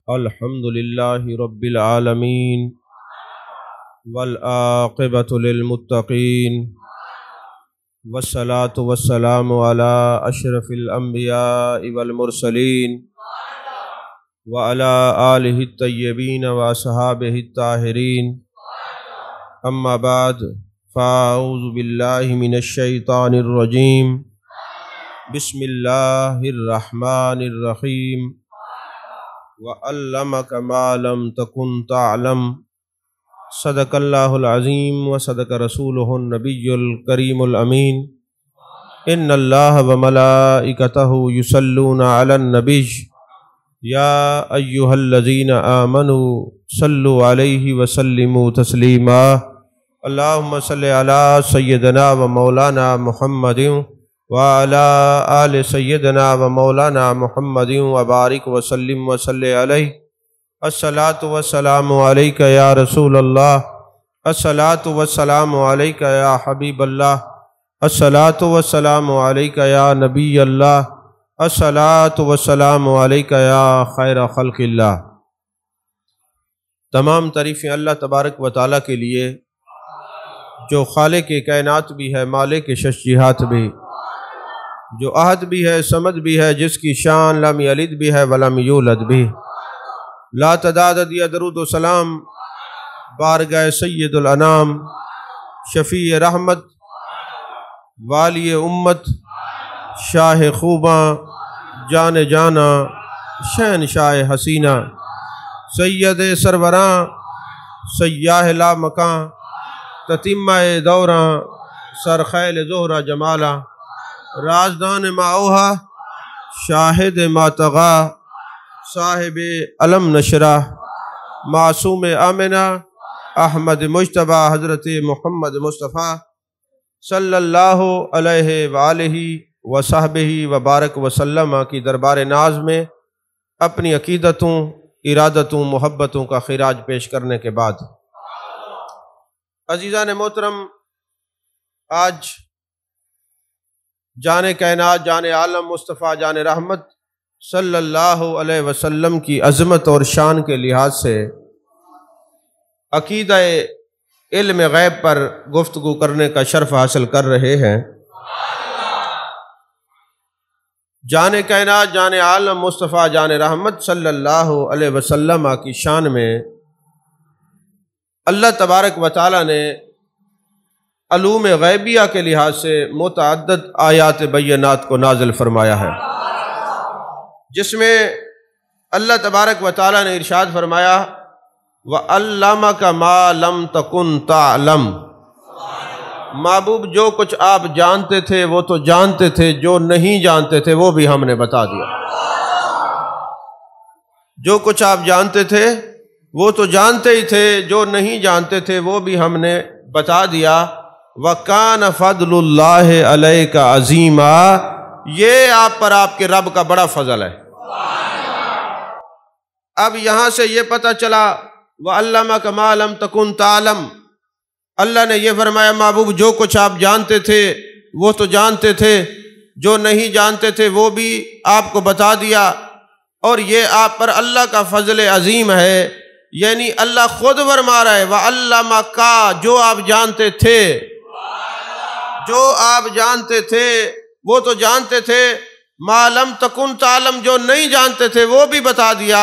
الحمد لله رب العالمين والعاقبة للمتقين والصلاة والسلام على أشرف الأنبياء والمرسلين وعلى آله الطيبين وأصحابه الطاهرين أما بعد فأعوذ بالله من الشيطان الرجيم بسم الله الرحمن الرحيم وَعَلَّمَكَ مَا لَمْ تَكُنْ تَعْلَمُ صدق اللہ العظیم وصدق رسولہ النبی الکریم الامین ان اللہ وملائکتہ یصلون علی النبی یا ایہا الذین آمنوا صلوا علیہ وسلموا تسلیما اللہم صلی علی سیدنا و مولانا محمد وعلى آل سیدنا و مولانا محمد وبارک وسلم وصلی علیہ الصلاۃ والسلام علیک یا رسول اللہ الصلاۃ والسلام علیک یا حبیب اللہ الصلاۃ والسلام علیک یا نبی اللہ الصلاۃ والسلام علیک یا خیر خلق اللہ۔ تمام تعریفیں اللہ تبارک و تعالیٰ کے لیے جو خالق کائنات بھی ہے، مالک ششیہات بھی، جو احد بھی ہے، صمد بھی ہے، جس کی شان لم یلد بھی ہے ولم یولد بھی۔ لا تعداد دیا درود و سلام بارگاہ سید الانام شفیع رحمت والی امت شاہ خوباں جان جانا شہنشاہ حسینہ سید سروراں سیاہ لا مکاں تتمہ دوراں سرخیل زہرہ جمالہ رازدان معوہا شاہد ماتغا صاحب علم نشرہ معصوم آمنہ احمد مجتبہ حضرت محمد مصطفیٰ صلی اللہ علیہ وآلہ وصحبہ وبارک وسلم کی دربار ناز میں اپنی عقیدتوں، ارادتوں، محبتوں کا خراج پیش کرنے کے بعد عزیزان محترم، آج جان کائنات، جان عالم مصطفیٰ، جان رحمت صلی اللہ علیہ وسلم کی عظمت اور شان کے لحاظ سے عقیدہ علم غیب پر گفتگو کرنے کا شرف حاصل کر رہے ہیں۔ جان کائنات، جان عالم مصطفیٰ، جان رحمت صلی اللہ علیہ وسلم کی شان میں اللہ تبارک و تعالیٰ نے علوم غیبیہ کے لحاظ سے متعدد آیات بینات کو نازل فرمایا ہے، جس میں اللہ تبارک و تعالیٰ نے ارشاد فرمایا وَعَلَّمَكَ مَا لَمْ تَكُنْ تَعْلَمُ۔ محبوب جو کچھ آپ جانتے تھے وہ تو جانتے تھے، جو نہیں جانتے تھے وہ بھی ہم نے بتا دیا۔ جو کچھ آپ جانتے تھے وہ تو جانتے ہی تھے، جو نہیں جانتے تھے وہ بھی ہم نے بتا دیا۔ وَكَانَ فَضْلُ اللَّهِ عَلَيْكَ عَظِيمًا، یہ آپ پر آپ کے رب کا بڑا فضل ہے۔ اب یہاں سے یہ پتہ چلا وَعَلَّمَكَ مَا لَمْ تَكُنْ تَعْلَمُ، اللہ نے یہ فرمایا محبوب جو کچھ آپ جانتے تھے وہ تو جانتے تھے، جو نہیں جانتے تھے وہ بھی آپ کو بتا دیا، اور یہ آپ پر اللہ کا فضل عظیم ہے، یعنی اللہ خود فرما رہا ہے وَعَلَّمَكَ، جو آپ جانتے تھے، جو آپ جانتے تھے وہ تو جانتے تھے، مَا لَمْ تَكُنْ تَعْلَمُ، جو نہیں جانتے تھے وہ بھی بتا دیا۔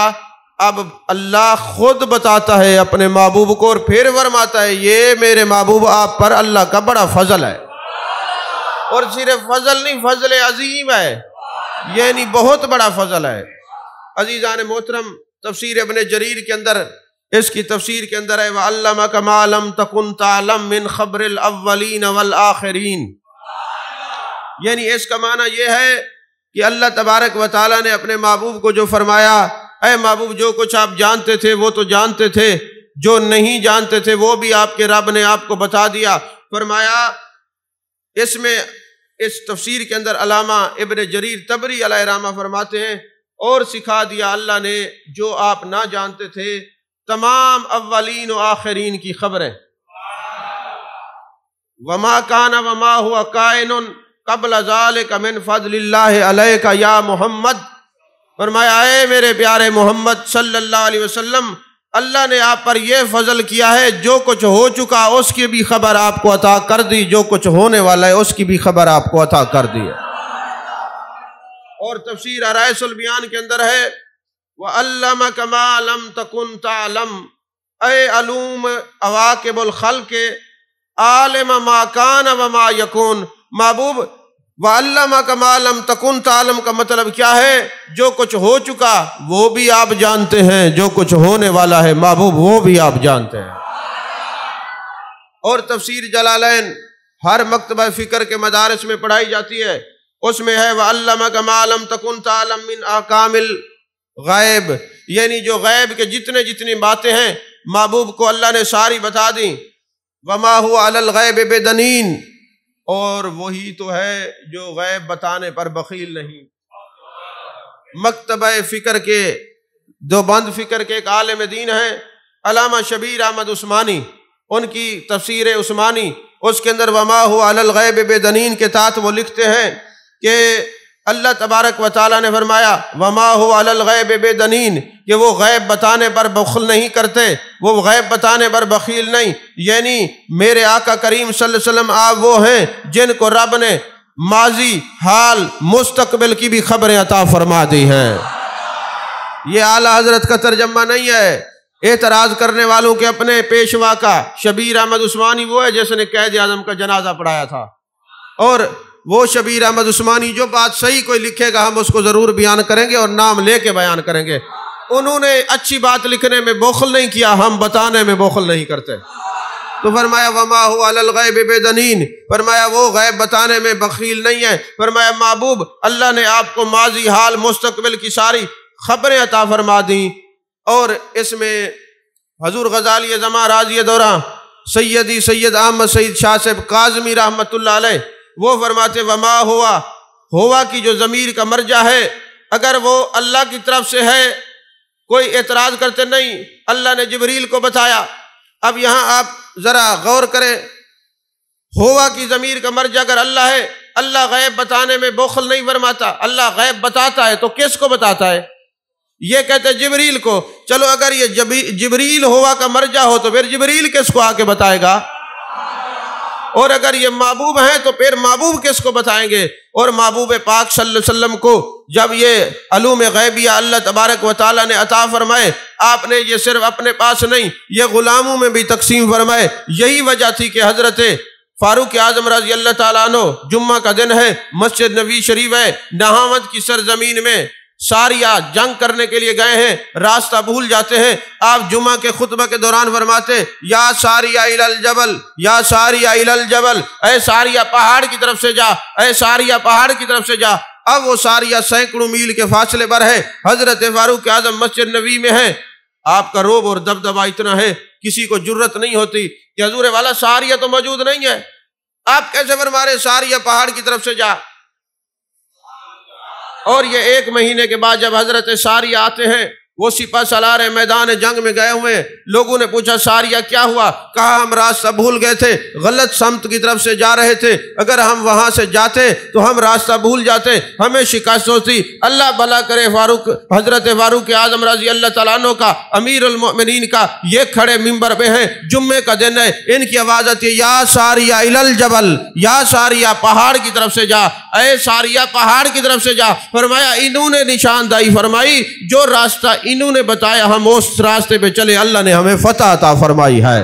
اب اللہ خود بتاتا ہے اپنے محبوب کو اور پھر فرماتا ہے یہ میرے محبوب آپ پر اللہ کا بڑا فضل ہے، اور صرف فضل نہیں، فضل عظیم ہے، یعنی بہت بڑا فضل ہے۔ عزیزان محترم، تفسیر ابن جریر کے اندر، اس کی تفسیر کے اندر ہے وَعَلَّمَكَ مَا لَمْ تَكُنْ تَعْلَمْ مِنْ خَبْرِ الْأَوَّلِينَ وَالْآخِرِينَ، یعنی اس کا معنی یہ ہے کہ اللہ تبارک و تعالیٰ نے اپنے محبوب کو جو فرمایا اے محبوب جو کچھ آپ جانتے تھے وہ تو جانتے تھے، جو نہیں جانتے تھے وہ بھی آپ کے رب نے آپ کو بتا دیا۔ فرمایا اس میں، اس تفسیر کے اندر علامہ ابن جریر طبری علیہ رحمہ فرماتے ہیں اور سکھا دیا اللہ نے جو آپ نہ جانتے تھے، تمام اولین و آخرین کی خبریں، وما کان وما ہوا کائن قبل ذالک من فضل اللہ علیک یا محمد، فرمایا اے میرے پیارے محمد صلی اللہ علیہ وسلم، اللہ نے آپ پر یہ فضل کیا ہے، جو کچھ ہو چکا اس کی بھی خبر آپ کو عطا کر دی، جو کچھ ہونے والا ہے اس کی بھی خبر آپ کو عطا کر دی ہے۔ اور تفسیر عرائس البیان کے اندر ہے وَعَلَّمَكَ مَا لَمْ تَكُنْ تَعْلَمْ، اے علوم عواقب الخلق عالم ما کان وما یکون، محبوب وَعَلَّمَكَ مَا لَمْ تَكُنْ تَعْلَمْ کا مطلب کیا ہے؟ جو کچھ ہو چکا وہ بھی آپ جانتے ہیں، جو کچھ ہونے والا ہے محبوب وہ بھی آپ جانتے ہیں۔ اور تفسیر جلالین ہر مکتبہ فکر کے مدارس میں پڑھائی جاتی ہے، اس میں ہے وَعَلَّمَكَ مَا لَمْ تَكُنْ تَعْلَمْ مِنْ أَحْكَامِ الغیب، یعنی جو غیب کے جتنی باتیں ہیں محبوب کو اللہ نے ساری بتا دیں۔ وَمَا هُوَ عَلَى الْغَيْبِ بِضَنِينٍ، اور وہی تو ہے جو غیب بتانے پر بخیل نہیں۔ مکتبہ فکر کے دیوبند فکر کے ایک عالم دین ہیں علامہ شبیر احمد عثمانی، ان کی تفسیر عثمانی، اس کے اندر وما هو علی الغیب بضنین کے تحت وہ لکھتے ہیں کہ اللہ تبارک و تعالیٰ نے فرمایا وما هو علی الغیب بضنین، کہ وہ غیب بتانے پر بخل نہیں کرتے، وہ غیب بتانے پر بخیل نہیں، یعنی میرے آقا کریم صلی اللہ علیہ وسلم آپ وہ ہیں جن کو رب نے ماضی، حال، مستقبل کی بھی خبریں عطا فرما دی ہیں۔ یہ اعلیٰ حضرت کا ترجمہ نہیں ہے، اعتراض کرنے والوں کے اپنے پیشوا کا شبیر احمد عثمانی وہ ہے جس نے قائد اعظم کا جنازہ پڑھایا تھا، اور وہ شبیر احمد عثمانی جو بات صحیح کوئی لکھے گا ہم اس کو ضرور بیان کریں گے اور نام لے کے بیان کریں گے۔ انہوں نے اچھی بات لکھنے میں بخل نہیں کیا، ہم بتانے میں بخل نہیں کرتے۔ تو فرمایا وما هو علی الغیب بضنین، فرمایا وہ غیب بتانے میں بخیل نہیں ہے۔ فرمایا محبوب اللہ نے آپ کو ماضی، حال، مستقبل کی ساری خبریں عطا فرما دیں۔ اور اس میں حضور غزالی زماں راضی دورہ سیدی سید احمد سعید شاہ صاحب کاظمی رحمۃ اللہ علیہ وہ فرماتے وما ہوا کی جو ضمیر کا مرجع ہے اگر وہ اللہ کی طرف سے ہے کوئی اعتراض کرتے نہیں، اللہ نے جبریل کو بتایا۔ اب یہاں آپ ذرا غور کریں، ہوا کی ضمیر کا مرجع اگر اللہ ہے، اللہ غیب بتانے میں بخل نہیں فرماتا، اللہ غیب بتاتا ہے تو کس کو بتاتا ہے؟ یہ کہتے ہیں جبریل کو۔ چلو اگر یہ جبریل ہوا کا مرجع ہو تو پھر جبریل کس کو آ کے بتائے گا؟ اور اگر یہ محبوب ہیں تو پھر محبوب کس کو بتائیں گے؟ اور محبوب پاک صلی اللہ علیہ وسلم کو جب یہ علوم غیبیہ اللہ تبارک و تعالیٰ نے عطا فرمائے، آپ نے یہ صرف اپنے پاس نہیں، یہ غلاموں میں بھی تقسیم فرمائے۔ یہی وجہ تھی کہ حضرت فاروق اعظم رضی اللہ تعالیٰ عنہ، جمعہ کا دن ہے، مسجد نبی شریف ہے، نہاوند کی سرزمین میں ساریہ جنگ کرنے کے لیے گئے ہیں، راستہ بھول جاتے ہیں۔ آپ جمعہ کے خطبہ کے دوران فرماتے یا ساریہ الی الجبل، یا ساریہ الی الجبل، اے ساریہ پہاڑ کی طرف سے جا، اے ساریہ پہاڑ کی طرف سے جا۔ اب وہ ساریہ سینکڑوں میل کے فاصلے پر ہے، حضرت فاروق اعظم مسجد نبی میں ہے۔ آپ کا روب اور دبدبہ اتنا ہے کسی کو جرت نہیں ہوتی کہ حضور والا ساریہ تو موجود نہیں ہے، آپ کیسے فرما رہے ساریہ پہاڑ کی طرف سے جا؟ اور یہ 1 مہینے کے بعد جب حضرت ساریہ آتے ہیں، وہ سپہ سالار میدان جنگ میں گئے ہوئے، لوگوں نے پوچھا ساریہ کیا ہوا؟ کہا ہم راستہ بھول گئے تھے، غلط سمت کی طرف سے جا رہے تھے، اگر ہم وہاں سے جاتے تو ہم راستہ بھول جاتے، ہمیں شکست ہوتی۔ اللہ بھلا کرے حضرت فاروق اعظم رضی اللہ تعالیٰ عنہ کا، امیر المؤمنین کا، یہ کھڑے منبر پہ ہیں، جمعے کا دن ہے، ان کی آواز آتی ہے یا ساریہ الی الجبل، یا ساریہ پہاڑ کی طرف سے جا، اے ساریہ پہاڑ کی طرف سے جا۔ فرمایا انہوں نے نشاندہی فرمائی، جو راستہ انہوں نے بتایا ہم اس راستے پہ چلے، اللہ نے ہمیں فتح عطا فرمائی ہے۔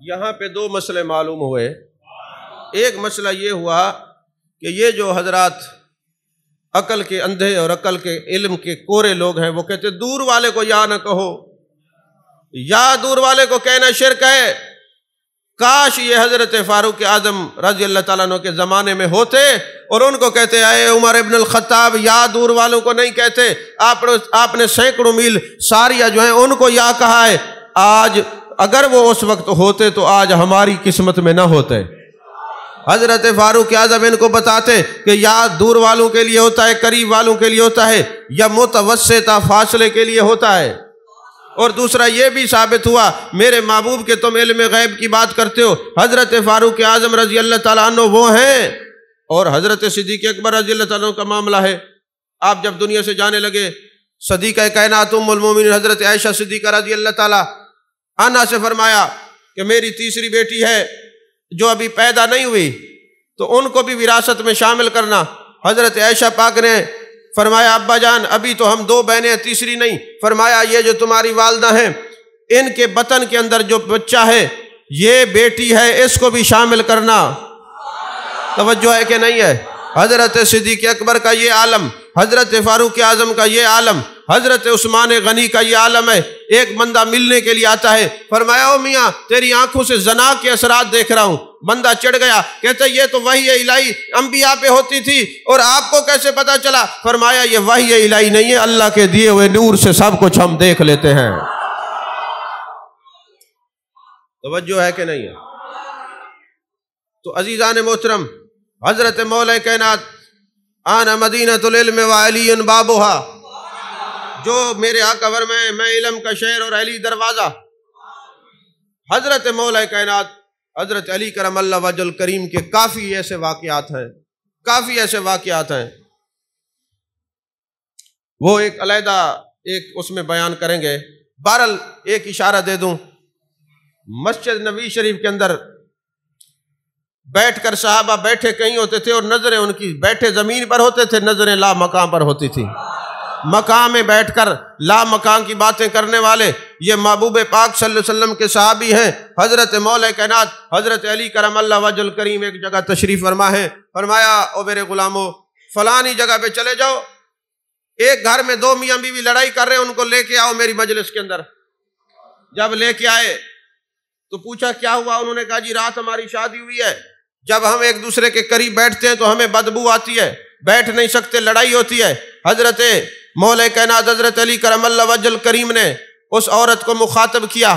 یہاں پہ 2 مسئلے معلوم ہوئے۔ ایک مسئلہ یہ ہوا کہ یہ جو حضرات عقل کے اندھے اور عقل کے علم کے کورے لوگ ہیں، وہ کہتے دور والے کو یا نہ کہو، یا دور والے کو کہنا شرک ہے۔ کاش یہ حضرت فاروق اعظم رضی اللہ تعالیٰ عنہ کے زمانے میں ہوتے اور ان کو کہتے اے عمر ابن الخطاب، یا دور والوں کو نہیں کہتے، آپ نے سینکڑوں میل ساریہ جو ہیں ان کو یا کہا ہے۔ آج اگر وہ اس وقت ہوتے تو آج ہماری قسمت میں نہ ہوتے۔ حضرت فاروق اعظم ان کو بتاتے کہ یا دور والوں کے لیے ہوتا ہے، قریب والوں کے لیے ہوتا ہے، یا متوسطہ فاصلے کے لیے ہوتا ہے۔ اور دوسرا یہ بھی ثابت ہوا میرے محبوب کے تم علم غیب کی بات کرتے ہو، حضرت فاروق اعظم رضی اللہ تعالیٰ عنہ وہ ہیں، اور حضرت صدیق اکبر رضی اللہ تعالیٰ عنہ کا معاملہ ہے۔ آپ جب دنیا سے جانے لگے، صدیقہ کائنات ام المومنین حضرت عائشہ صدیقہ رضی اللہ تعالیٰ عنہا سے فرمایا کہ میری تیسری بیٹی ہے جو ابھی پیدا نہیں ہوئی، تو ان کو بھی وراثت میں شامل کرنا۔ حضرت عائشہ پاک نے فرمایا ابا جان ابھی تو ہم 2 بہنیں ہیں، تیسری نہیں۔ فرمایا یہ جو تمہاری والدہ ہیں ان کے بطن کے اندر جو بچہ ہے یہ بیٹی ہے، اس کو بھی شامل کرنا۔ توجہ ہے کہ نہیں ہے؟ حضرت صدیق اکبر کا یہ عالم، حضرت فاروق اعظم کا یہ عالم، حضرت عثمان غنی کا یہ عالم ہے۔ ایک بندہ ملنے کے لیے آتا ہے، فرمایا او میاں تیری آنکھوں سے زنا کے اثرات دیکھ رہا ہوں۔ بندہ چڑھ گیا، کہتا یہ تو وحی الہی انبیاء پہ ہوتی تھی اور آپ کو کیسے پتا چلا؟ فرمایا یہ وحی الہی نہیں ہے، اللہ کے دیے ہوئے نور سے سب کچھ ہم دیکھ لیتے ہیں۔ توجہ ہے کہ نہیں ہے؟ تو عزیزان محترم، حضرت مولا کائنات آنا مدینۃ العلم وعلی بابها، جو میرے آقا فرمائے میں علم کا شہر اور علی دروازہ۔ حضرت مولا کائنات حضرت علی کرم اللہ وجہ الکریم کے کافی ایسے واقعات ہیں، وہ ایک علیحدہ ایک اس میں بیان کریں گے۔ بہرحال ایک اشارہ دے دوں، مسجد نبی شریف کے اندر بیٹھ کر صحابہ بیٹھے کہیں ہوتے تھے اور نظریں ان کی بیٹھے زمین پر ہوتے تھے، نظریں لا مقام پر ہوتی تھی۔ مقام میں بیٹھ کر لا مقام کی باتیں کرنے والے یہ محبوب پاک صلی اللہ علیہ وسلم کے صحابی ہیں۔ حضرت مولا کائنات حضرت علی کرم اللہ وجہ الکریم ایک جگہ تشریف فرما ہے، فرمایا او میرے غلاموں فلانی جگہ پہ چلے جاؤ، ایک گھر میں 2 میاں بیوی لڑائی کر رہے ہیں، ان کو لے کے آؤ میری مجلس کے اندر۔ جب لے کے آئے تو پوچھا کیا ہوا؟ انہوں نے کہا جی رات ہماری شادی ہوئی ہے، جب ہم ایک دوسرے کے قریب بیٹھتے ہیں تو ہمیں بدبو آتی ہے، بیٹھ نہیں سکتے، لڑائی ہوتی ہے۔ حضرت مولا کائنات حضرت علی کرم اللہ وجہ الکریم نے اس عورت کو مخاطب کیا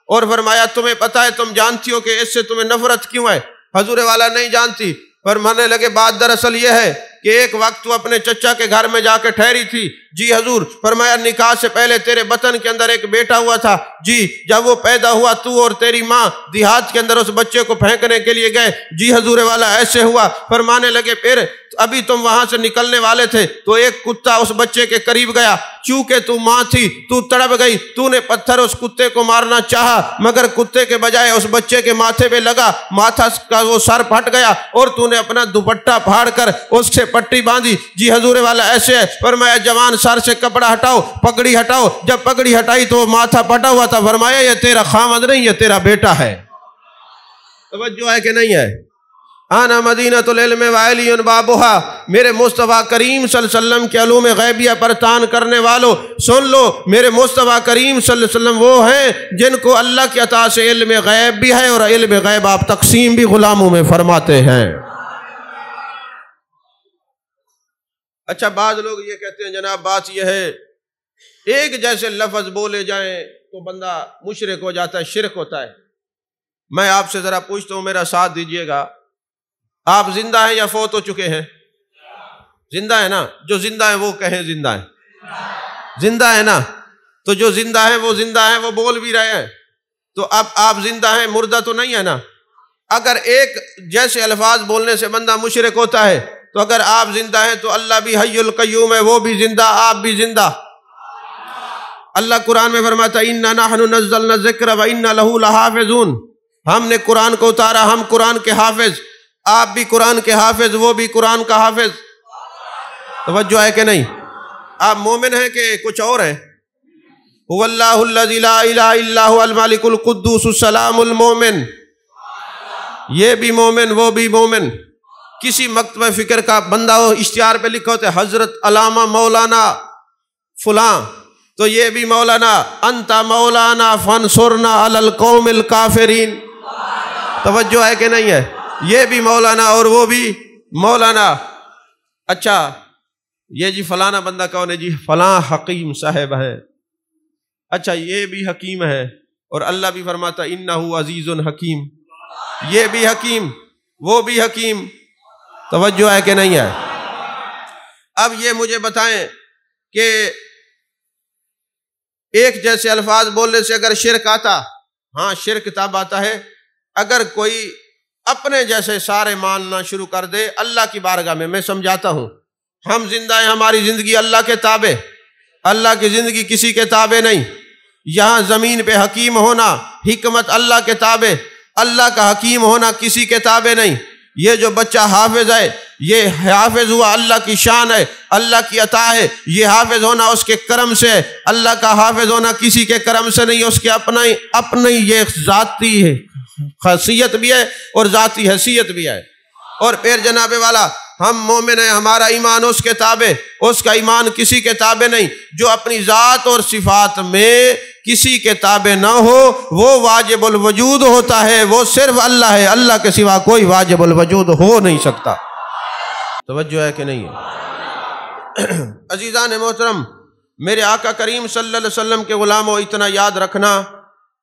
اور فرمایا تمہیں پتہ ہے، تم جانتی ہو کہ اس سے تمہیں نفرت کیوں ہے؟ حضور والا نہیں جانتی۔ فرمانے لگے بات دراصل یہ ہے کہ ایک وقت تو اپنے چچا کے گھر میں جا کے ٹھہری تھی۔ جی حضور۔ فرمایا نکاح سے پہلے تیرے بطن کے اندر ایک بیٹا ہوا تھا، جی جب وہ پیدا ہوا تو اور تیری ماں دیہات کے اندر اس بچے کو پھینکنے کے لیے گئے، جی حضور والا ایسے ہوا۔ فرمانے لگے پھر ابھی تم وہاں سے نکلنے والے تھے تو ایک کتا اس بچے کے قریب گیا، چونکہ تو ماں تھی تو تڑپ گئی، تو نے پتھر اس کتے کو مارنا چاہا مگر کتے کے بجائے اس بچے کے ماتھے پہ لگا، ماتھا کا وہ سر پھٹ گیا اور تو نے اپنا دوپٹہ پھاڑ کر اس سے پٹی باندھی۔ جی حضور والا ایسے ہے۔ فرمایا جوان سر سے کپڑا ہٹاؤ، پگڑی ہٹاؤ۔ جب پگڑی ہٹائی تو وہ ماتھا پٹا ہوا تھا۔ فرمایا یہ تیرا خامد نہیں، یہ تیرا بیٹا ہے۔ توجہ ہے کہ نہیں ہے؟ آنا مدینۃ العلم وعلی بابها، میرے مصطفیٰ کریم صلی اللہ علیہ وسلم کے علوم غیبیہ پر تان کرنے والوں سن لو، میرے مصطفیٰ کریم صلی اللہ علیہ وسلم وہ ہیں جن کو اللہ کی عطا سے علم غیب بھی ہے اور علم غیب آپ تقسیم بھی غلاموں میں فرماتے ہیں۔ اچھا بعض لوگ یہ کہتے ہیں جناب بات یہ ہے ایک جیسے لفظ بولے جائیں تو بندہ مشرک ہو جاتا ہے، شرک ہوتا ہے۔ میں آپ سے ذرا پوچھتا ہوں، میرا ساتھ دیجئے گا، آپ زندہ ہیں یا فوت ہو چکے ہیں؟ زندہ ہے نا؟ جو زندہ ہیں وہ کہیں زندہ ہیں، زندہ ہے نا؟ تو جو زندہ ہیں وہ زندہ ہیں، وہ بول بھی رہے ہیں، تو اب آپ زندہ ہیں، مردہ تو نہیں ہے نا؟ اگر ایک جیسے الفاظ بولنے سے بندہ مشرک ہوتا ہے تو اگر آپ زندہ ہیں تو اللہ بھی حی القیوم ہے، وہ بھی زندہ، آپ بھی زندہ۔ اللہ قرآن میں فرماتا ہے اِنَّا نَحْنُ نَزَّلْنَا الذِّكْرَ وَإِنَّا لَهُ لَحَافِظُونَ، ہم نے قرآن کو اتارا، ہم قرآن کے حافظ، آپ بھی قرآن کے حافظ، وہ بھی قرآن کا حافظ۔ توجہ ہے کہ نہیں؟ آپ مومن ہیں کہ کچھ اور ہیں؟ هو اللہ الذی لا الہ الا هو الملک القدوس السلام المومن، یہ بھی مومن وہ بھی مومن۔ کسی مکتبہ فکر کا بندہ ہو، اشتہار پہ لکھا ہوتا ہے حضرت علامہ مولانا فلاں، تو یہ بھی مولانا انت مولانا فانصرنا علی القوم الکافرین۔ توجہ ہے کہ نہیں ہے؟ یہ بھی مولانا اور وہ بھی مولانا۔ اچھا یہ جی فلانا بندہ کون ہے؟ جی فلاں حکیم صاحب ہیں۔ اچھا یہ بھی حکیم ہے اور اللہ بھی فرماتا انہ عزیز حکیم، یہ بھی حکیم وہ بھی حکیم۔ توجہ ہے کہ نہیں ہے؟ اب یہ مجھے بتائیں کہ ایک جیسے الفاظ بولنے سے اگر شرک آتا، ہاں شرک تب آتا ہے اگر کوئی اپنے جیسے سارے ماننا شروع کر دے اللہ کی بارگاہ میں سمجھاتا ہوں، ہم زندہ ہیں، ہماری زندگی اللہ کے تابع، اللہ کی زندگی کسی کے تابع نہیں۔ یہاں زمین پہ حکیم ہونا، حکمت اللہ کے تابع، اللہ کا حکیم ہونا کسی کے تابع نہیں۔ یہ جو بچہ حافظ ہے، یہ حافظ ہوا اللہ کی شان ہے، اللہ کی عطا ہے، یہ حافظ ہونا اس کے کرم سے ہے، اللہ کا حافظ ہونا کسی کے کرم سے نہیں، اس کے اپنی یہ ذاتی ہے خاصیت بھی ہے اور ذاتی حیثیت بھی ہے۔ اور پھر جناب والا ہم مومن ہیں، ہمارا ایمان اس کے تابع، اس کا ایمان کسی کے تابع نہیں۔ جو اپنی ذات اور صفات میں کسی کے تابع نہ ہو وہ واجب الوجود ہوتا ہے، وہ صرف اللہ ہے، اللہ کے سوا کوئی واجب الوجود ہو نہیں سکتا۔ توجہ ہے کہ نہیں ہے؟ عزیزان محترم، میرے آقا کریم صلی اللہ علیہ وسلم کے غلاموں، اتنا یاد رکھنا،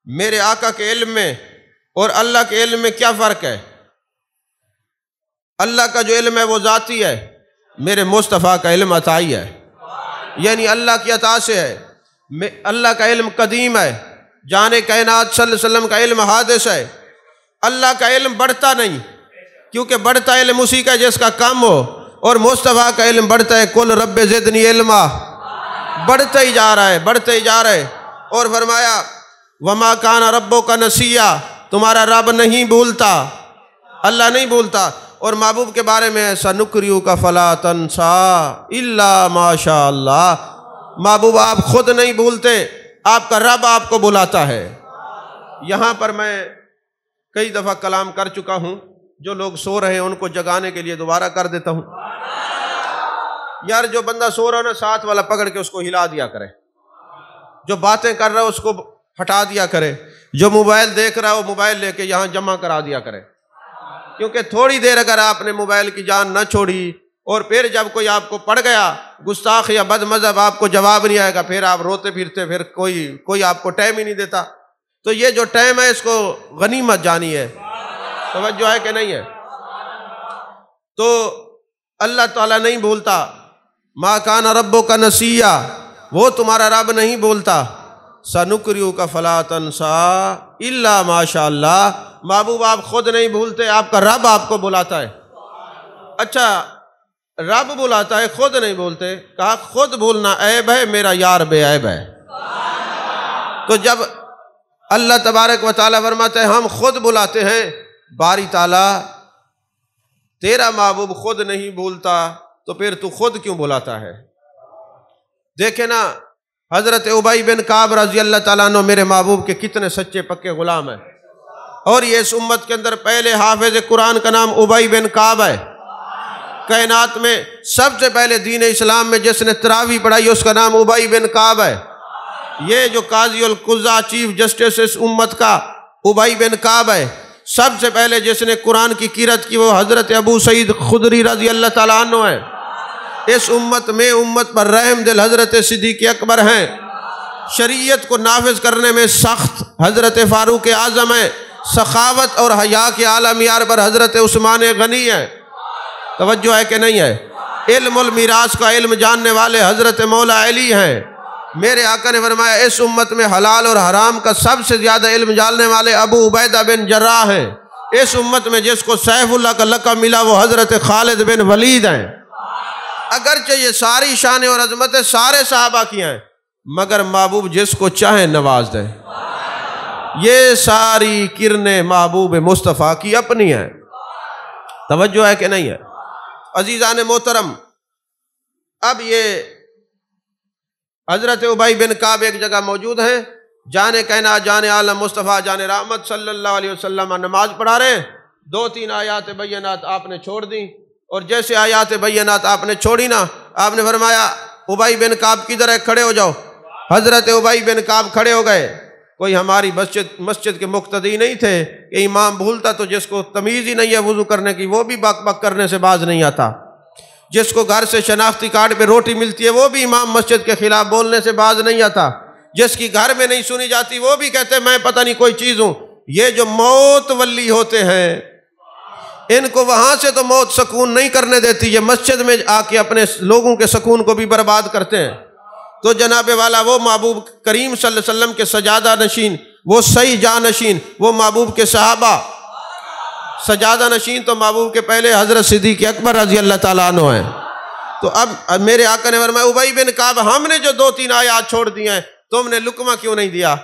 میرے آقا کے علم میں اور اللہ کے علم میں کیا فرق ہے؟ اللہ کا جو علم ہے وہ ذاتی ہے، میرے مصطفیٰ کا علم عطائی ہے، یعنی اللہ کی عطا سے ہے۔ اللہ کا علم قدیم ہے، جان کائنات صلی اللہ علیہ وسلم کا علم حادث ہے۔ اللہ کا علم بڑھتا نہیں، کیونکہ بڑھتا علم اسی کا جس کا کم ہو، اور مصطفیٰ کا علم بڑھتا ہے، قل رب زدنی علما، بڑھتا ہی جا رہا ہے، بڑھتا ہی جا رہا ہے۔ اور فرمایا وما کان ربک نسیا، تمہارا رب نہیں بھولتا، اللہ نہیں بھولتا۔ اور محبوب کے بارے میں سنقرئک فلا تنسى الا ما شاء اللہ، محبوب آپ خود نہیں بھولتے، آپ کا رب آپ کو بلاتا ہے۔ یہاں پر میں کئی دفعہ کلام کر چکا ہوں، جو لوگ سو رہے ہیں ان کو جگانے کے لیے دوبارہ کر دیتا ہوں۔ یار جو بندہ سو رہا ہے نا، ساتھ والا پکڑ کے اس کو ہلا دیا کرے، جو باتیں کر رہا ہے اس کو ہٹا دیا کرے، جو موبائل دیکھ رہا ہے وہ موبائل لے کے یہاں جمع کرا دیا کرے، کیونکہ تھوڑی دیر اگر آپ نے موبائل کی جان نہ چھوڑی اور پھر جب کوئی آپ کو پڑ گیا گستاخ یا بد مذہب، آپ کو جواب نہیں آئے گا، پھر آپ روتے پھرتے، پھر کوئی آپ کو ٹائم ہی نہیں دیتا۔ تو یہ جو ٹائم ہے اس کو غنیمت جانی ہے۔ توجہ ہے کہ نہیں ہے؟ تو اللہ تعالیٰ نہیں بھولتا، ما کان ربک نسیا، وہ تمہارا رب نہیں بھولتا۔ سنقرئک فلا تنسى الا ما شاء اللہ، محبوب آپ خود نہیں بھولتے، آپ کا رب آپ کو بلاتا ہے۔ اچھا، رب بلاتا ہے، خود نہیں بھولتے، کہا خود بھولنا عیب ہے، میرا یار بے عیب ہے۔ تو جب اللہ تبارک و تعالیٰ فرماتے ہیں ہم خود بلاتے ہیں، باری تعالیٰ تیرا محبوب خود نہیں بھولتا تو پھر تو خود کیوں بلاتا ہے؟ دیکھیں نا، حضرت ابی بن کعب رضی اللہ تعالیٰ عنہ میرے محبوب کے کتنے سچے پکے غلام ہیں، اور یہ اس امت کے اندر پہلے حافظ قرآن کا نام ابی بن کعب ہے۔ کائنات میں سب سے پہلے دین اسلام میں جس نے تراویح پڑھائی اس کا نام ابی بن کعب ہے۔ یہ جو قاضی القضاء چیف جسٹس اس امت کا ابی بن کعب ہے۔ سب سے پہلے جس نے قرآن کی قرأت کی وہ حضرت ابو سعید خدری رضی اللہ تعالیٰ عنہ ہے۔ اس امت میں امت پر رحم دل حضرت صدیق اکبر ہیں، شریعت کو نافذ کرنے میں سخت حضرت فاروق اعظم ہیں، سخاوت اور حیا کے اعلیٰ معیار پر حضرت عثمان غنی ہیں۔ توجہ ہے کہ نہیں ہے؟ علم المیراث کا علم جاننے والے حضرت مولا علی ہیں۔ میرے آقا نے فرمایا اس امت میں حلال اور حرام کا سب سے زیادہ علم جاننے والے ابو عبیدہ بن جراح ہیں۔ اس امت میں جس کو سیف اللہ کا لقب ملا وہ حضرت خالد بن ولید ہیں۔ اگرچہ یہ ساری شان اور عظمتیں سارے صحابہ کی ہیں، مگر محبوب جس کو چاہیں نواز دیں۔ یہ ساری کرنیں محبوب مصطفیٰ کی اپنی ہیں۔ توجہ ہے کہ نہیں ہے؟ عزیزان محترم، اب یہ حضرت ابی بن کعب ایک جگہ موجود ہیں، جان کائنات جان عالم مصطفیٰ جان رحمت صلی اللہ علیہ وسلم نماز پڑھا رہے ہیں، 2-3 آیات بینات آپ نے چھوڑ دیں، اور جیسے آیات بینات آپ نے چھوڑی نا، آپ نے فرمایا ابی بن کعب کدھر ہے، کھڑے ہو جاؤ۔ حضرت ابی بن کعب کھڑے ہو گئے۔ کوئی ہماری مسجد کے مقتدی نہیں تھے کہ امام بھولتا تو جس کو تمیز ہی نہیں ہے وضو کرنے کی وہ بھی بک بک کرنے سے باز نہیں آتا، جس کو گھر سے شناختی کارڈ پہ روٹی ملتی ہے وہ بھی امام مسجد کے خلاف بولنے سے باز نہیں آتا، جس کی گھر میں نہیں سنی جاتی وہ بھی کہتے میں پتہ نہیں کوئی چیز ہوں۔ یہ جو موت ولی ہوتے ہیں ان کو وہاں سے تو موت سکون نہیں کرنے دیتی، یہ مسجد میں آ کے اپنے لوگوں کے سکون کو بھی برباد کرتے ہیں۔ تو جناب والا وہ محبوب کریم صلی اللہ علیہ وسلم کے سجادہ نشین، وہ صحیح جانشین، وہ محبوب کے صحابہ سجادہ نشین تو محبوب کے پہلے حضرت صدیق اکبر رضی اللہ تعالیٰ عنہ ہیں۔ تو اب میرے آقا نے فرمایا ابی بن کعب ہم نے جو 2-3 آیات چھوڑ دی ہیں تم نے لقمہ کیوں نہیں دیا؟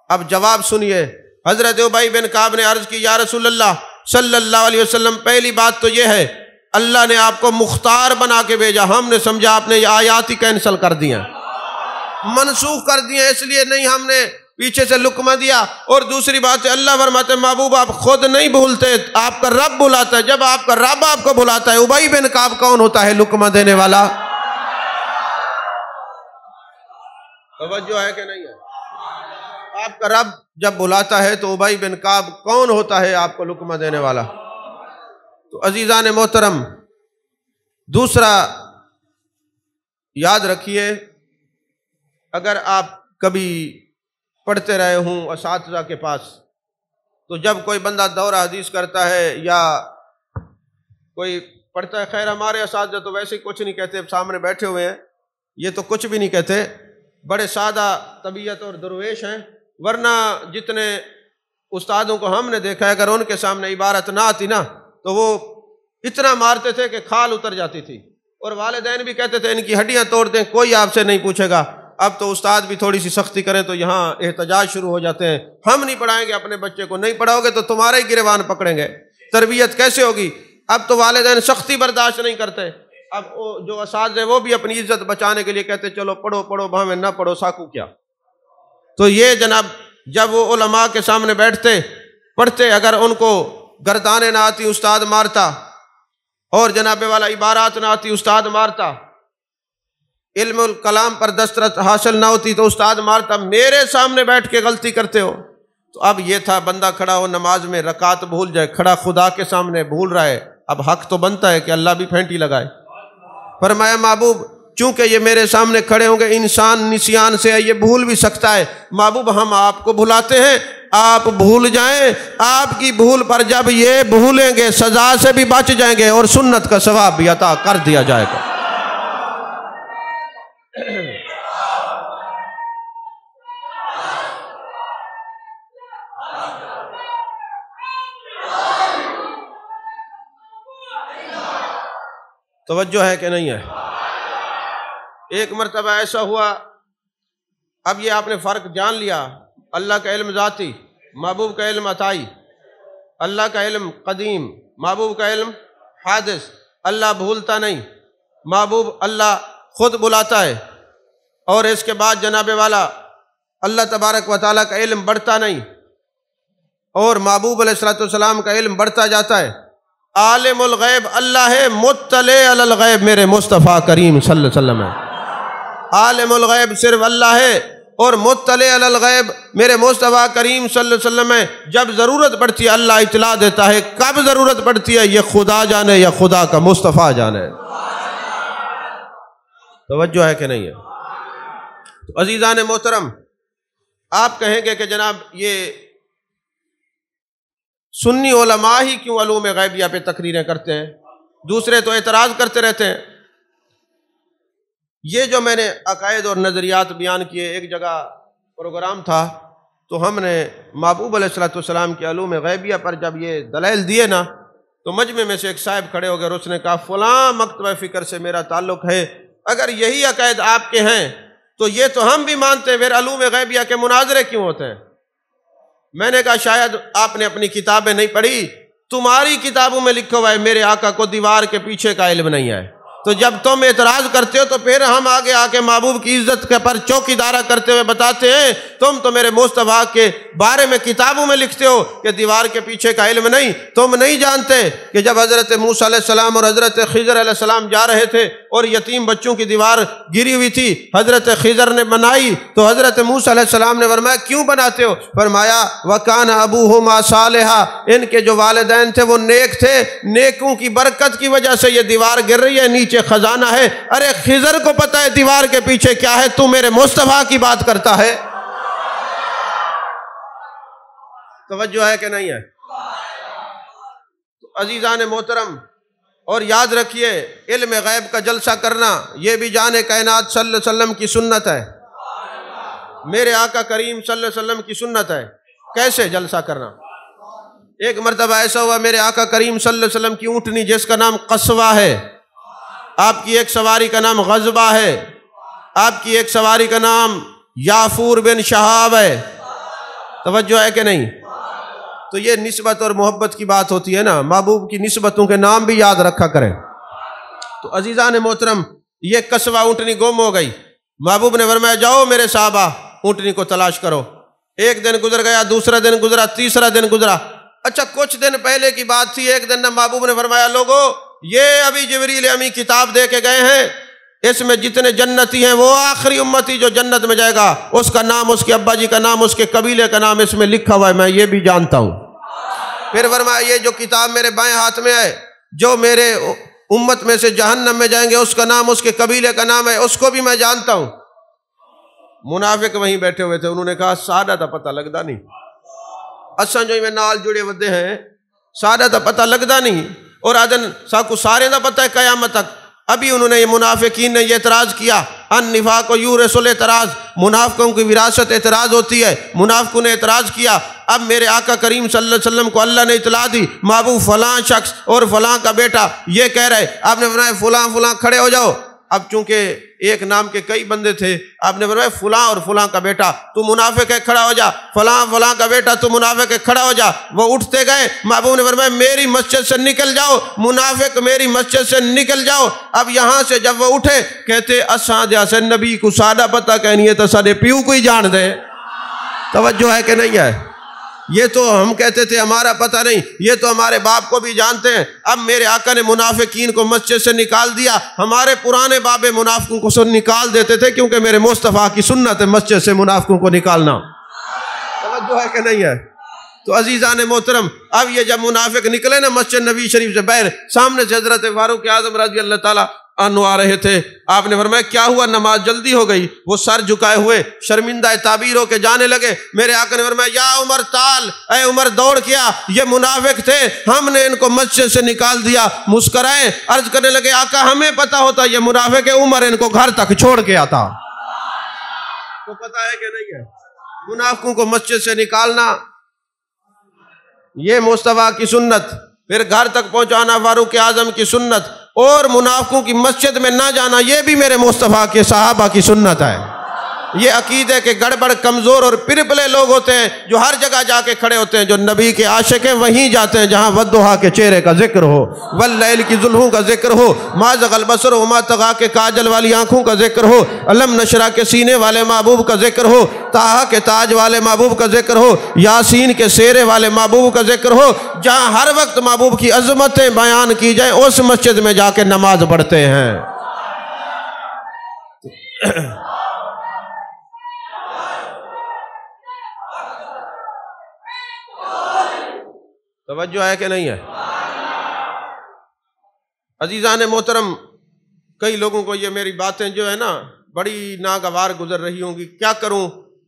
اب جواب سنیے، حضرت ابی بن کعب نے عرض کی یا رسول اللہ صلی اللہ علیہ وسلم، پہلی بات تو یہ ہے اللہ نے آپ کو مختار بنا کے بھیجا، ہم نے سمجھا آپ نے یہ آیات ہی کینسل کر دی ہیں، منسوخ کر دی ہیں، اس لیے نہیں ہم نے پیچھے سے لقمہ دیا۔ اور دوسری بات ہے اللہ فرماتے ہیں محبوب آپ خود نہیں بھولتے، آپ کا رب بلاتا ہے، جب آپ کا رب آپ کو بلاتا ہے، ابی بن کعب کون ہوتا ہے لقمہ دینے والا؟ توجہ ہے کہ نہیں ہے؟ آپ کا رب جب بلاتا ہے تو ابی بن کعب کون ہوتا ہے آپ کو لقمہ دینے والا؟ تو عزیزان محترم، دوسرا یاد رکھیے، اگر آپ کبھی پڑھتے رہے ہوں اساتذہ کے پاس، تو جب کوئی بندہ دورہ حدیث کرتا ہے یا کوئی پڑھتا ہے، خیر ہمارے اساتذہ تو ویسے ہی کچھ نہیں کہتے، سامنے بیٹھے ہوئے ہیں یہ تو کچھ بھی نہیں کہتے، بڑے سادہ طبیعت اور درویش ہیں، ورنہ جتنے استادوں کو ہم نے دیکھا ہے اگر ان کے سامنے عبارت نہ آتی نا تو وہ اتنا مارتے تھے کہ کھال اتر جاتی تھی، اور والدین بھی کہتے تھے ان کی ہڈیاں توڑ دیں کوئی آپ سے نہیں پوچھے گا۔ اب تو استاد بھی تھوڑی سی سختی کریں تو یہاں احتجاج شروع ہو جاتے ہیں، ہم نہیں پڑھائیں گے اپنے بچے کو، نہیں پڑھاؤ گے تو تمہارا ہی گریبان پکڑیں گے، تربیت کیسے ہوگی؟ اب تو والدین سختی برداشت نہیں کرتے، اب جو اساتذہ ہیں وہ بھی اپنی عزت بچانے کے لیے کہتے چلو پڑھو پڑھو، بھاویں نہ پڑھو ساکو کیا۔ تو یہ جناب جب وہ علماء کے سامنے بیٹھتے پڑھتے، اگر ان کو گردانیں نہ آتی استاد مارتا، اور جناب والا عبارات نہ آتی استاد مارتا، علم الکلام پر دسترس حاصل نہ ہوتی تو استاد مارتا، میرے سامنے بیٹھ کے غلطی کرتے ہو۔ تو اب یہ تھا بندہ کھڑا ہو نماز میں رکعت بھول جائے، کھڑا خدا کے سامنے بھول رہا ہے، اب حق تو بنتا ہے کہ اللہ بھی پھینٹی لگائے۔ فرمایا محبوب چونکہ یہ میرے سامنے کھڑے ہوں گے، انسان نسیان سے ہے، یہ بھول بھی سکتا ہے، محبوب ہم آپ کو بھلاتے ہیں، آپ بھول جائیں، آپ کی بھول پر جب یہ بھولیں گے سزا سے بھی بچ جائیں گے اور سنت کا ثواب بھی عطا کر دیا جائے گا۔ توجہ ہے کہ نہیں ہے؟ ایک مرتبہ ایسا ہوا، اب یہ آپ نے فرق جان لیا، اللہ کا علم ذاتی، محبوب کا علم عطائی، اللہ کا علم قدیم، محبوب کا علم حادث، اللہ بھولتا نہیں، محبوب اللہ خود بلاتا ہے، اور اس کے بعد جناب والا اللہ تبارک و تعالیٰ کا علم بڑھتا نہیں، اور محبوب علیہ السلام کا علم بڑھتا جاتا ہے۔ عالم الغیب اللہ ہے، مطلع علی الغیب میرے مصطفیٰ کریم صلی اللہ علیہ وسلم ہے۔ عالم الغیب صرف اللہ ہے، اور مطلع علی الغیب میرے مصطفیٰ کریم صلی اللہ علیہ وسلم ہے۔ جب ضرورت پڑتی ہے اللہ اطلاع دیتا ہے، کب ضرورت پڑتی ہے یہ خدا جانے یا خدا کا مصطفیٰ جانے۔ توجہ ہے کہ نہیں ہے؟ تو عزیزان محترم، آپ کہیں گے کہ جناب یہ سنی علماء ہی کیوں علوم غیبیہ پہ تقریریں کرتے ہیں، دوسرے تو اعتراض کرتے رہتے ہیں۔ یہ جو میں نے عقائد اور نظریات بیان کیے، ایک جگہ پروگرام تھا تو ہم نے محبوب علیہ السلام کے علوم غیبیہ پر جب یہ دلائل دیے نا تو مجمع میں سے ایک صاحب کھڑے ہو گئے اور اس نے کہا فلاں مکتبہ فکر سے میرا تعلق ہے، اگر یہی عقائد آپ کے ہیں تو یہ تو ہم بھی مانتے ہیں، پھر علوم غیبیہ کے مناظرے کیوں ہوتے ہیں؟ میں نے کہا شاید آپ نے اپنی کتابیں نہیں پڑھی، تمہاری کتابوں میں لکھا ہوا ہے میرے آقا کو دیوار کے پیچھے کا علم نہیں ہے، تو جب تم اعتراض کرتے ہو تو پھر ہم آگے آ کے محبوب کی عزت کے پر چوکیدارہ کرتے ہوئے بتاتے ہیں تم تو میرے مصطفیٰ کے بارے میں کتابوں میں لکھتے ہو کہ دیوار کے پیچھے کا علم نہیں۔ تم نہیں جانتے کہ جب حضرت موسیٰ علیہ السلام اور حضرت خضر علیہ السلام جا رہے تھے اور یتیم بچوں کی دیوار گری ہوئی تھی، حضرت خضر نے بنائی تو حضرت موسیٰ علیہ السلام نے فرمایا کیوں بناتے ہو؟ فرمایا وَكَانَ أَبُوهُمَا صَالِحًا، ان کے جو والدین تھے وہ نیک تھے، نیکوں کی برکت کی وجہ سے یہ دیوار گر رہی ہے، نیچے خزانہ ہے۔ ارے خضر کو پتہ ہے دیوار کے پیچھے کیا ہے، تو میرے مصطفیٰ کی بات کرتا ہے۔ توجہ ہے کہ نہیں ہے؟ تو عزیزان محترم، اور یاد رکھیے علم غیب کا جلسہ کرنا یہ بھی جان کائنات صلی اللہ علیہ وسلم کی سنت ہے، میرے آقا کریم صلی اللہ علیہ وسلم کی سنت ہے۔ کیسے جلسہ کرنا؟ ایک مرتبہ ایسا ہوا، میرے آقا کریم صلی اللہ علیہ وسلم کی اونٹنی جس کا نام قصوہ ہے، آپ کی ایک سواری کا نام غضبہ ہے، آپ کی ایک سواری کا نام یافور بن شہاب ہے، توجہ ہے کہ نہیں؟ تو یہ نسبت اور محبت کی بات ہوتی ہے نا، محبوب کی نسبتوں کے نام بھی یاد رکھا کریں۔ تو عزیزان محترم، یہ قصوہ اونٹنی گم ہو گئی، محبوب نے فرمایا جاؤ میرے صحابہ اونٹنی کو تلاش کرو۔ ایک دن گزر گیا، دوسرا دن گزرا، تیسرا دن گزرا۔ اچھا کچھ دن پہلے کی بات تھی، ایک دن محبوب نے فرمایا لوگو یہ ابھی جبریل امی کتاب دے کے گئے ہیں، اس میں جتنے جنتی ہیں وہ آخری امتی جو جنت میں جائے گا اس کا نام، اس کے ابا جی کا نام، اس کے قبیلے کا نام اس میں لکھا ہوا ہے، میں یہ بھی جانتا ہوں۔ پھر فرمایا یہ جو کتاب میرے بائیں ہاتھ میں ہے، جو میرے امت میں سے جہنم میں جائیں گے اس کا نام، اس کے قبیلے کا نام ہے، اس کو بھی میں جانتا ہوں۔ منافق وہیں بیٹھے ہوئے تھے، انہوں نے کہا سادہ تا پتہ لگدا نہیں، اساں جو میں نال جڑے ودے ہیں سادہ تا پتہ لگدا نہیں، اور آدن ساکو سارے دا پتہ ہے قیامت تک۔ ابھی انہوں نے، یہ منافقین نے یہ اعتراض کیا، النفاق یورث الاعتراض، منافقوں کی وراثت اعتراض ہوتی ہے، منافقوں نے اعتراض کیا۔ اب میرے آقا کریم صلی اللہ علیہ وسلم کو اللہ نے اطلاع دی محبوب فلاں شخص اور فلاں کا بیٹا یہ کہہ رہے، آپ نے فرمایا فلاں فلاں کھڑے ہو جاؤ۔ اب چونکہ ایک نام کے کئی بندے تھے، آپ نے فرمایا فلاں اور فلاں کا بیٹا تو منافق ہے کھڑا ہو جا، فلاں فلاں کا بیٹا تو منافق ہے کھڑا ہو جا۔ وہ اٹھتے گئے، محبوب نے فرمایا میری مسجد سے نکل جاؤ، منافق میری مسجد سے نکل جاؤ۔ اب یہاں سے جب وہ اٹھے کہتے اساں جیسے نبی کو سادہ پتہ کہنی ہے تو سادے پیو کو ہی جان دے، توجہ ہے کہ نہیں ہے؟ یہ تو ہم کہتے تھے ہمارا پتہ نہیں، یہ تو ہمارے باپ کو بھی جانتے ہیں۔ اب میرے آقا نے منافقین کو مسجد سے نکال دیا، ہمارے پرانے باب منافقوں کو سن نکال دیتے تھے، کیونکہ میرے مصطفیٰ کی سنت ہے مسجد سے منافقوں کو نکالنا، توجہ ہے کہ نہیں ہے؟ تو عزیزان محترم، اب یہ جب منافق نکلے نا مسجد نبی شریف سے باہر، سامنے سے حضرت فاروق اعظم رضی اللہ تعالیٰ عنہ آ رہے تھے، آپ نے فرمایا کیا ہوا؟ نماز جلدی ہو گئی۔ وہ سر جھکائے ہوئے شرمندہ تعبیر ہو کے جانے لگے۔ میرے آقا نے فرمایا یا عمر تال، اے عمر دوڑ کیا، یہ منافق تھے، ہم نے ان کو مسجد سے نکال دیا۔ مسکرائے، عرض کرنے لگے آقا ہمیں پتا ہوتا یہ منافق ہے، عمر ان کو گھر تک چھوڑ کے آتا۔ تو پتا ہے کہ نہیں ہے؟ منافقوں کو مسجد سے نکالنا یہ مصطفیٰ کی سنت، پھر گھر تک پہنچانا فاروق اعظم کی سنت، اور منافقوں کی مسجد میں نہ جانا یہ بھی میرے مصطفیٰ کے صحابہ کی سنت ہے۔ یہ عقیدے کے گڑبڑ کمزور اور پرپلے لوگ ہوتے ہیں جو ہر جگہ جا کے کھڑے ہوتے ہیں، جو نبی کے عاشق ہیں وہیں جاتے ہیں جہاں والضحیٰ کے چہرے کا ذکر ہو، واللیل کی ظلموں کا ذکر ہو، ما زغ البصر وما طغیٰ کے کاجل والی آنکھوں کا ذکر ہو، علم نشرح کے سینے والے محبوب کا ذکر ہو، طٰہٰ کے تاج والے محبوب کا ذکر ہو، یاسین کے سیرے والے محبوب کا ذکر ہو، جہاں ہر وقت محبوب کی عظمتیں بیان کی جائیں اس مسجد میں جا کے نماز پڑھتے ہیں۔ توجہ ہے کہ نہیں ہے؟ عزیزان محترم، کئی لوگوں کو یہ میری باتیں جو ہے نا بڑی ناگوار گزر رہی ہوں گی، کیا کروں،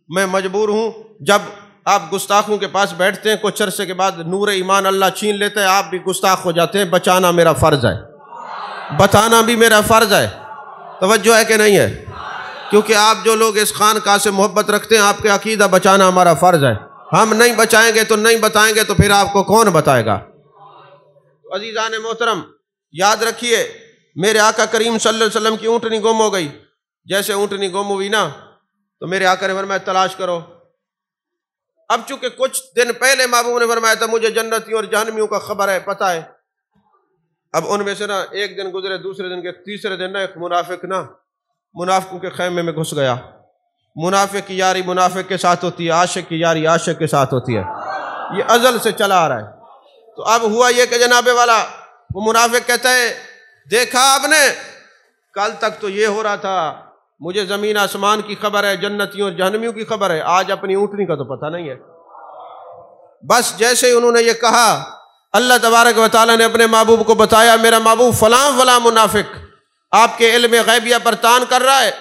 میں مجبور ہوں۔ جب آپ گستاخوں کے پاس بیٹھتے ہیں کچھ عرصے کے بعد نور ایمان اللہ چھین لیتا ہے، آپ بھی گستاخ ہو جاتے ہیں، بچانا میرا فرض ہے، بتانا بھی میرا فرض ہے، توجہ ہے کہ نہیں ہے؟ کیونکہ آپ جو لوگ اس خانقاہ سے محبت رکھتے ہیں آپ کے عقیدہ بچانا ہمارا فرض ہے، ہم نہیں بچائیں گے تو نہیں بتائیں گے تو پھر آپ کو کون بتائے گا؟ عزیزان محترم یاد رکھیے، میرے آقا کریم صلی اللہ علیہ وسلم کی اونٹنی گم ہو گئی۔ جیسے اونٹنی گم ہوئی نا تو میرے آقا نے فرمایا تلاش کرو۔ اب چونکہ کچھ دن پہلے محبوب نے فرمایا تھا مجھے جنتیوں اور جہنمیوں کا خبر ہے، پتہ ہے۔ اب ان میں سے نا ایک دن گزرے، دوسرے دن کے تیسرے دن نا ایک منافق نا منافقوں کے خیمے میں گھس گیا۔ منافق کی یاری منافق کے ساتھ ہوتی ہے، عاشق کی یاری عاشق کے ساتھ ہوتی ہے، یہ ازل سے چلا آ رہا ہے۔ تو اب ہوا یہ کہ جناب والا وہ منافق کہتا ہے دیکھا آپ نے، کل تک تو یہ ہو رہا تھا، مجھے زمین آسمان کی خبر ہے، جنتیوں اور جہنمیوں کی خبر ہے، آج اپنی اونٹنی کا تو پتہ نہیں ہے۔ بس جیسے ہی انہوں نے یہ کہا، اللہ تبارک و تعالیٰ نے اپنے محبوب کو بتایا میرا محبوب فلاں فلاں منافق آپ کے علم غیبیہ پر تان کر رہا ہے،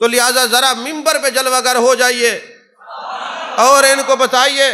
تو لہٰذا ذرا ممبر پہ جلوہ گر ہو جائیے اور ان کو بتائیے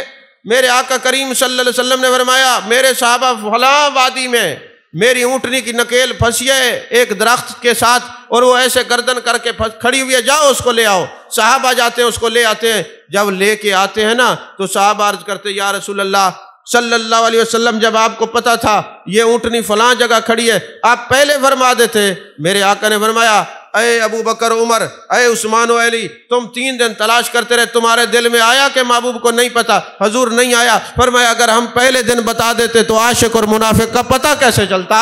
میرے آقا کریم صلی اللہ علیہ وسلم نے فرمایا میرے صحابہ فلاں وادی میں میری اونٹنی کی نکیل پھنسی ہے ایک درخت کے ساتھ اور وہ ایسے گردن کر کے کھڑی ہوئی ہے، جاؤ اس کو لے آؤ۔ صحابہ جاتے ہیں، اس کو لے آتے ہیں۔ جب لے کے آتے ہیں نا تو صحابہ عرض کرتے یا رسول اللہ صلی اللہ علیہ وسلم، جب آپ کو پتا تھا یہ اونٹنی فلاں جگہ کھڑی ہے، آپ پہلے فرما دیتے۔ میرے آقا نے فرمایا اے ابو بکر عمر، اے عثمان و علی، تم 3 دن تلاش کرتے رہے، تمہارے دل میں آیا کہ محبوب کو نہیں پتا؟ حضور نہیں آیا۔ فرمایا اگر ہم پہلے دن بتا دیتے تو عاشق اور منافق کا پتہ کیسے چلتا؟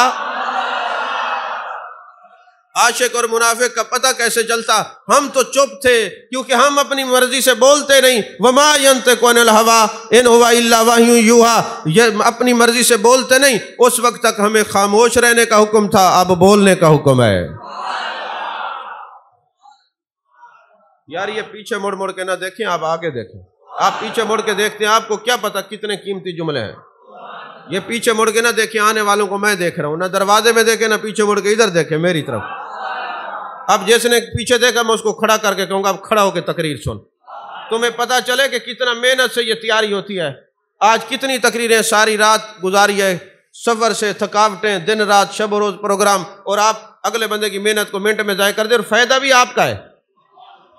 عاشق اور منافق کا پتہ کیسے چلتا؟ ہم تو چپ تھے کیونکہ ہم اپنی مرضی سے بولتے نہیں۔ وما ينطق عن الهوى ان هو الا وحی یوحى، یہ اپنی مرضی سے بولتے نہیں۔ اس وقت تک ہمیں خاموش رہنے کا حکم تھا، اب بولنے کا حکم ہے۔ یار یہ پیچھے مڑ مڑ کے نہ دیکھیں، آپ آگے دیکھیں۔ آپ پیچھے مڑ کے دیکھتے ہیں، آپ کو کیا پتا کتنے قیمتی جملے ہیں۔ یہ پیچھے مڑ کے نہ دیکھیں، آنے والوں کو میں دیکھ رہا ہوں، نہ دروازے میں دیکھیں نہ پیچھے مڑ کے ادھر دیکھیں میری طرف۔ اب جس نے پیچھے دیکھا میں اس کو کھڑا کر کے کہوں گا اب کھڑا ہو کے تقریر سن، تمہیں پتا چلے کہ کتنا محنت سے یہ تیاری ہوتی ہے۔ آج کتنی تقریریں ساری رات گزاری ہے، سفر سے تھکاوٹیں، دن رات شب و روز پروگرام، اور آپ اگلے بندے کی محنت کو منٹ میں ضائع کر دیں اور فائدہ بھی آپ کا ہے۔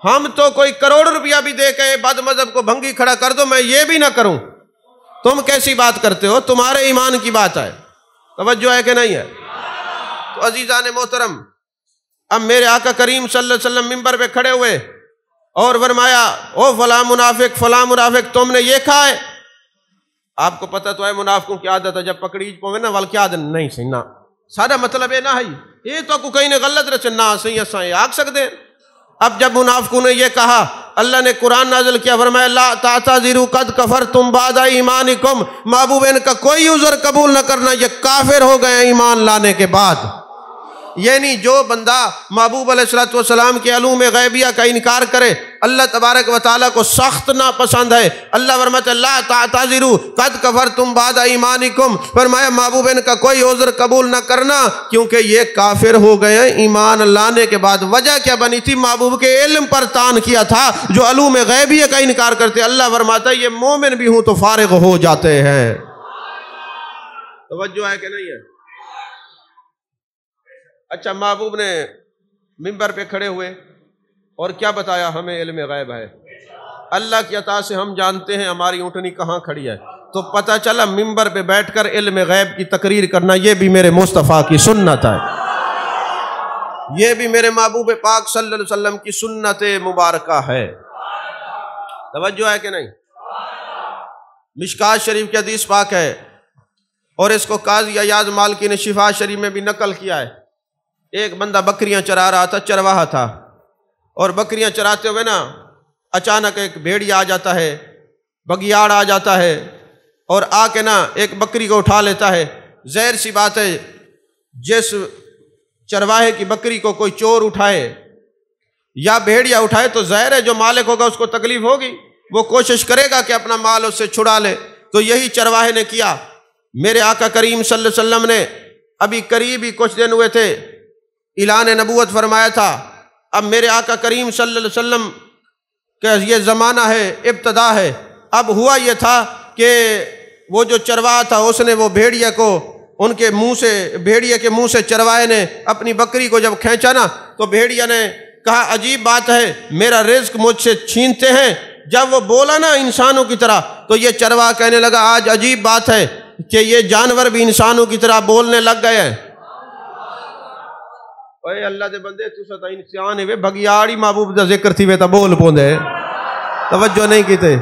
ہم تو کوئی کروڑ روپیہ بھی دے کے بد مذہب کو بھنگی کھڑا کر دو، میں یہ بھی نہ کروں۔ تم کیسی بات کرتے ہو؟ تمہارے ایمان کی بات ہے، توجہ ہے کہ نہیں ہے؟ تو عزیزان محترم، اب میرے آقا کریم صلی اللہ علیہ وسلم منبر پہ کھڑے ہوئے اور فرمایا او فلاں منافق فلاں منافق، تم نے یہ کہا ہے؟ آپ کو پتہ تو ہے منافقوں کی عادت ہے، جب پکڑیج پوے نا ول کیا عادت نہیں سی نا سارا مطلب ہے نہ ہے یہ تو کو کہیں نے غلط رچ نہ سی اساں آگ سکتے ہیں۔ اب جب منافقوں نے یہ کہا، اللہ نے قرآن نازل کیا، فرمایا لا تعتذروا قد کفرتم بعد ایمانکم، محبوب ان کا کوئی عذر قبول نہ کرنا، یہ کافر ہو گئے ایمان لانے کے بعد۔ یعنی جو بندہ محبوب علیہ السلام کے علوم غیبیہ کا انکار کرے اللہ تبارک و تعالیٰ کو سخت ناپسند ہے۔ اللہ فرماتا ہے لا تعتذروا قد کفرتم بعد ایمانکم، فرمایا محبوب ان کا کوئی عذر قبول نہ کرنا کیونکہ یہ کافر ہو گئے ہیں ایمان لانے کے بعد۔ وجہ کیا بنی تھی؟ محبوب کے علم پر تان کیا تھا۔ جو علوم غیبیہ کا انکار کرتے اللہ فرماتا ہے یہ مومن بھی ہوں تو فارغ ہو جاتے ہیں۔ توجہ ہے کہ نہیں ہے؟ اچھا، محبوب نے منبر پہ کھڑے ہوئے اور کیا بتایا؟ ہمیں علم غیب ہے، اللہ کی عطا سے ہم جانتے ہیں ہماری اونٹنی کہاں کھڑی ہے۔ تو پتہ چلا منبر پہ بیٹھ کر علم غیب کی تقریر کرنا یہ بھی میرے مصطفیٰ کی سنت ہے، یہ بھی میرے محبوب پاک صلی اللہ علیہ وسلم کی سنت مبارکہ ہے۔ توجہ ہے کہ نہیں؟ مشکات شریف کی حدیث پاک ہے اور اس کو قاضی ایاز مالکی نے شفا شریف میں بھی نقل کیا ہے۔ ایک بندہ بکریاں چرا رہا تھا، چرواہا تھا، اور بکریاں چراتے ہوئے نا اچانک ایک بھیڑیا آ جاتا ہے، بگیاڑ آ جاتا ہے اور آ کے نا ایک بکری کو اٹھا لیتا ہے۔ ظاہر سی بات ہے جس چرواہے کی بکری کو کوئی چور اٹھائے یا بھیڑیا اٹھائے تو ظاہر ہے جو مالک ہوگا اس کو تکلیف ہوگی، وہ کوشش کرے گا کہ اپنا مال اس سے چھڑا لے۔ تو یہی چرواہے نے کیا۔ میرے آقا کریم صلی اللہ علیہ وسلم نے ابھی قریب ہی کچھ دن ہوئے تھے اعلان نبوت فرمایا تھا۔ اب میرے آقا کریم صلی اللہ علیہ وسلم کہ یہ زمانہ ہے، ابتدا ہے۔ اب ہوا یہ تھا کہ وہ جو چرواہا تھا اس نے وہ بھیڑیا کو ان کے منہ سے، بھیڑیا کے منہ سے چرواہے نے اپنی بکری کو جب کھینچا نا تو بھیڑیا نے کہا عجیب بات ہے میرا رزق مجھ سے چھینتے ہیں۔ جب وہ بولا نا انسانوں کی طرح تو یہ چرواہا کہنے لگا آج عجیب بات ہے کہ یہ جانور بھی انسانوں کی طرح بولنے لگ گئے ہیں۔ اے اللہ دے بندے تسا تا انسان ہوئے بھگیاڑی محبوب دا ذکر تھی وے تا بول پوندے، توجہ نہیں کیتے۔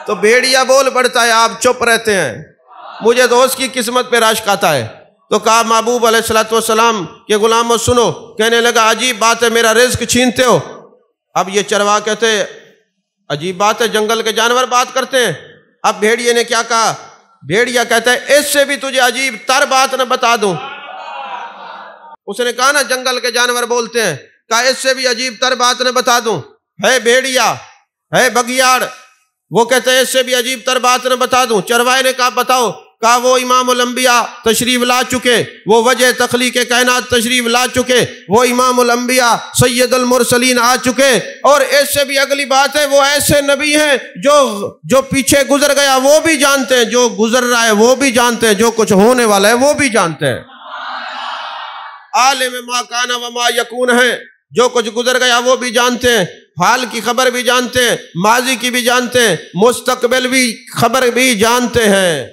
تو بھیڑیا بول پڑتا ہے، آپ چپ رہتے ہیں۔ مجھے تو اس کی قسمت پہ راشک آتا ہے۔ تو کہا محبوب علیہ السلام کے غلاموں سنو، کہنے لگا عجیب بات ہے میرا رزق چھینتے ہو۔ اب یہ چرواہا کہتے عجیب بات ہے جنگل کے جانور بات کرتے ہیں۔ اب بھیڑیے نے کیا کہا؟ بھیڑیا کہتا ہے اس سے بھی تجھے عجیب تر بات نہ بتا دوں۔ اس نے کہا نا جنگل کے جانور بولتے ہیں، کہا اس سے بھی عجیب تر بات نہ بتا دوں۔ ہے بھیڑیا، ہے بگیاڑ، وہ کہتے ہیں اس سے بھی عجیب تر بات نہ بتا دوں۔ چرواہے نے کہا بتاؤ۔ کہا وہ امام الانبیاء تشریف لا چکے، وہ وجہ تخلیق کائنات تشریف لا چکے، وہ امام الانبیاء سید المرسلین آ چکے، اور اس سے بھی اگلی بات ہے وہ ایسے نبی ہیں جو پیچھے گزر گیا وہ بھی جانتے ہیں، جو گزر رہا ہے وہ بھی جانتے ہیں، جو کچھ ہونے والا ہے وہ بھی جانتے ہیں۔ عالم ما کان و ما یکون ہے، جو کچھ گزر گیا وہ بھی جانتے ہیں، حال کی خبر بھی جانتے ہیں، ماضی کی بھی جانتے ہیں، مستقبل بھی خبر بھی جانتے ہیں۔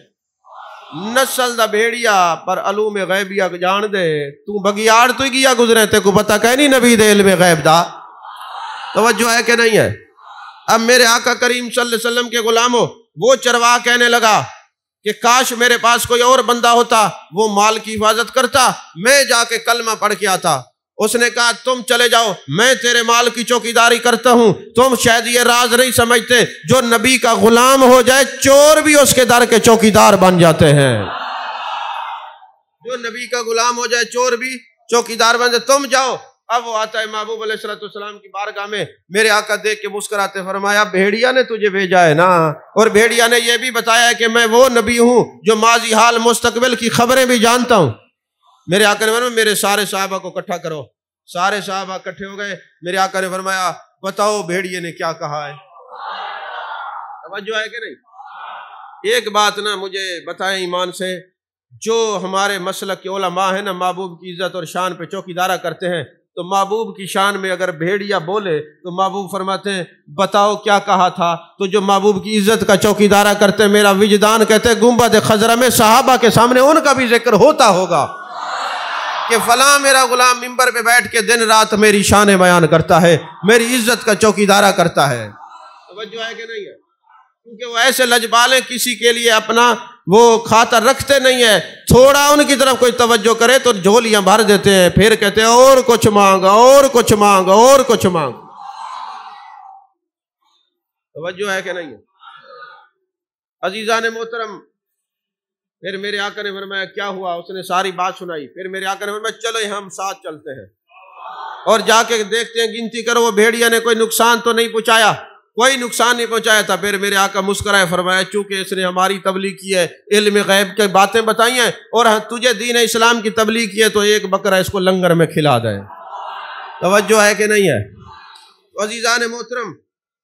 نسل دا بھیڑیا پر علوم غیبیہ جان دے، تو بگیاڑ تو ہی گیا گزرے تے کو پتہ کہ نہیں نبی دے علم غیب دا؟ توجہ ہے کہ نہیں ہے؟ اب میرے آقا کریم صلی اللہ علیہ وسلم کے غلاموں، وہ چرواہ کہنے لگا کہ کاش میرے پاس کوئی اور بندہ ہوتا وہ مال کی حفاظت کرتا، میں جا کے کلمہ پڑھ کے آتا۔ اس نے کہا تم چلے جاؤ، میں تیرے مال کی چوکیداری کرتا ہوں۔ تم شاید یہ راز نہیں سمجھتے، جو نبی کا غلام ہو جائے چور بھی اس کے در کے چوکیدار بن جاتے ہیں۔ جو نبی کا غلام ہو جائے چور بھی چوکیدار بن جاتے۔ تم جاؤ۔ اب وہ آتا ہے محبوب علیہ السلام کی بارگاہ میں، میرے آقا دیکھ کے مسکراتے فرمایا بھیڑیا نے تجھے بھیجا ہے نا، اور بھیڑیا نے یہ بھی بتایا ہے کہ میں وہ نبی ہوں جو ماضی حال مستقبل کی خبریں بھی جانتا ہوں۔ میرے آقا نے فرمایا میرے سارے صحابہ کو اکٹھا کرو۔ سارے صحابہ اکٹھے ہو گئے۔ میرے آقا نے فرمایا بتاؤ بھیڑیے نے کیا کہا ہے؟ توجہ ہے کہ نہیں؟ ایک بات نا مجھے بتائیں ایمان سے، جو ہمارے مسلک کے علماء ہیں نا، محبوب کی عزت اور شان پہ چوکیدارہ کرتے ہیں، تو محبوب کی شان میں اگر بھیڑیا بولے تو محبوب فرماتے ہیں بتاؤ کیا کہا تھا؟ تو جو محبوب کی عزت کا چوکیدارہ کرتے ہیں، میرا وجدان کہتے ہیں گنبد خضرا میں صحابہ کے سامنے ان کا بھی ذکر ہوتا ہوگا کہ فلاں میرا غلام منبر پہ بیٹھ کے دن رات میری شان بیان کرتا ہے، میری عزت کا چوکیدارہ کرتا ہے۔ توجہ ہے کہ نہیں ہے؟ کیونکہ وہ ایسے لجبالے کسی کے لیے اپنا وہ خاطر رکھتے نہیں ہے، تھوڑا ان کی طرف کوئی توجہ کرے تو جھولیاں بھر دیتے ہیں، پھر کہتے ہیں اور کچھ مانگ، اور کچھ مانگ، اور کچھ مانگ۔ توجہ ہے کہ نہیں ہے؟ عزیزان محترم، پھر میرے آقا نے فرمایا کیا ہوا؟ اس نے ساری بات سنائی۔ پھر میرے آقا نے فرمایا چلو ہم ساتھ چلتے ہیں اور جا کے دیکھتے ہیں، گنتی کرو وہ بھیڑیا نے کوئی نقصان تو نہیں پہنچایا، کوئی نقصان نہیں پہنچایا تھا۔ پھر میرے آقا مسکرائے فرمایا چونکہ اس نے ہماری تبلیغ کی ہے، علم غیب کی باتیں بتائی ہیں، اور تجھے دین اسلام کی تبلیغ کی ہے، تو ایک بکرا اس کو لنگر میں کھلا دیں۔ توجہ ہے کہ نہیں ہے؟ عزیزان محترم،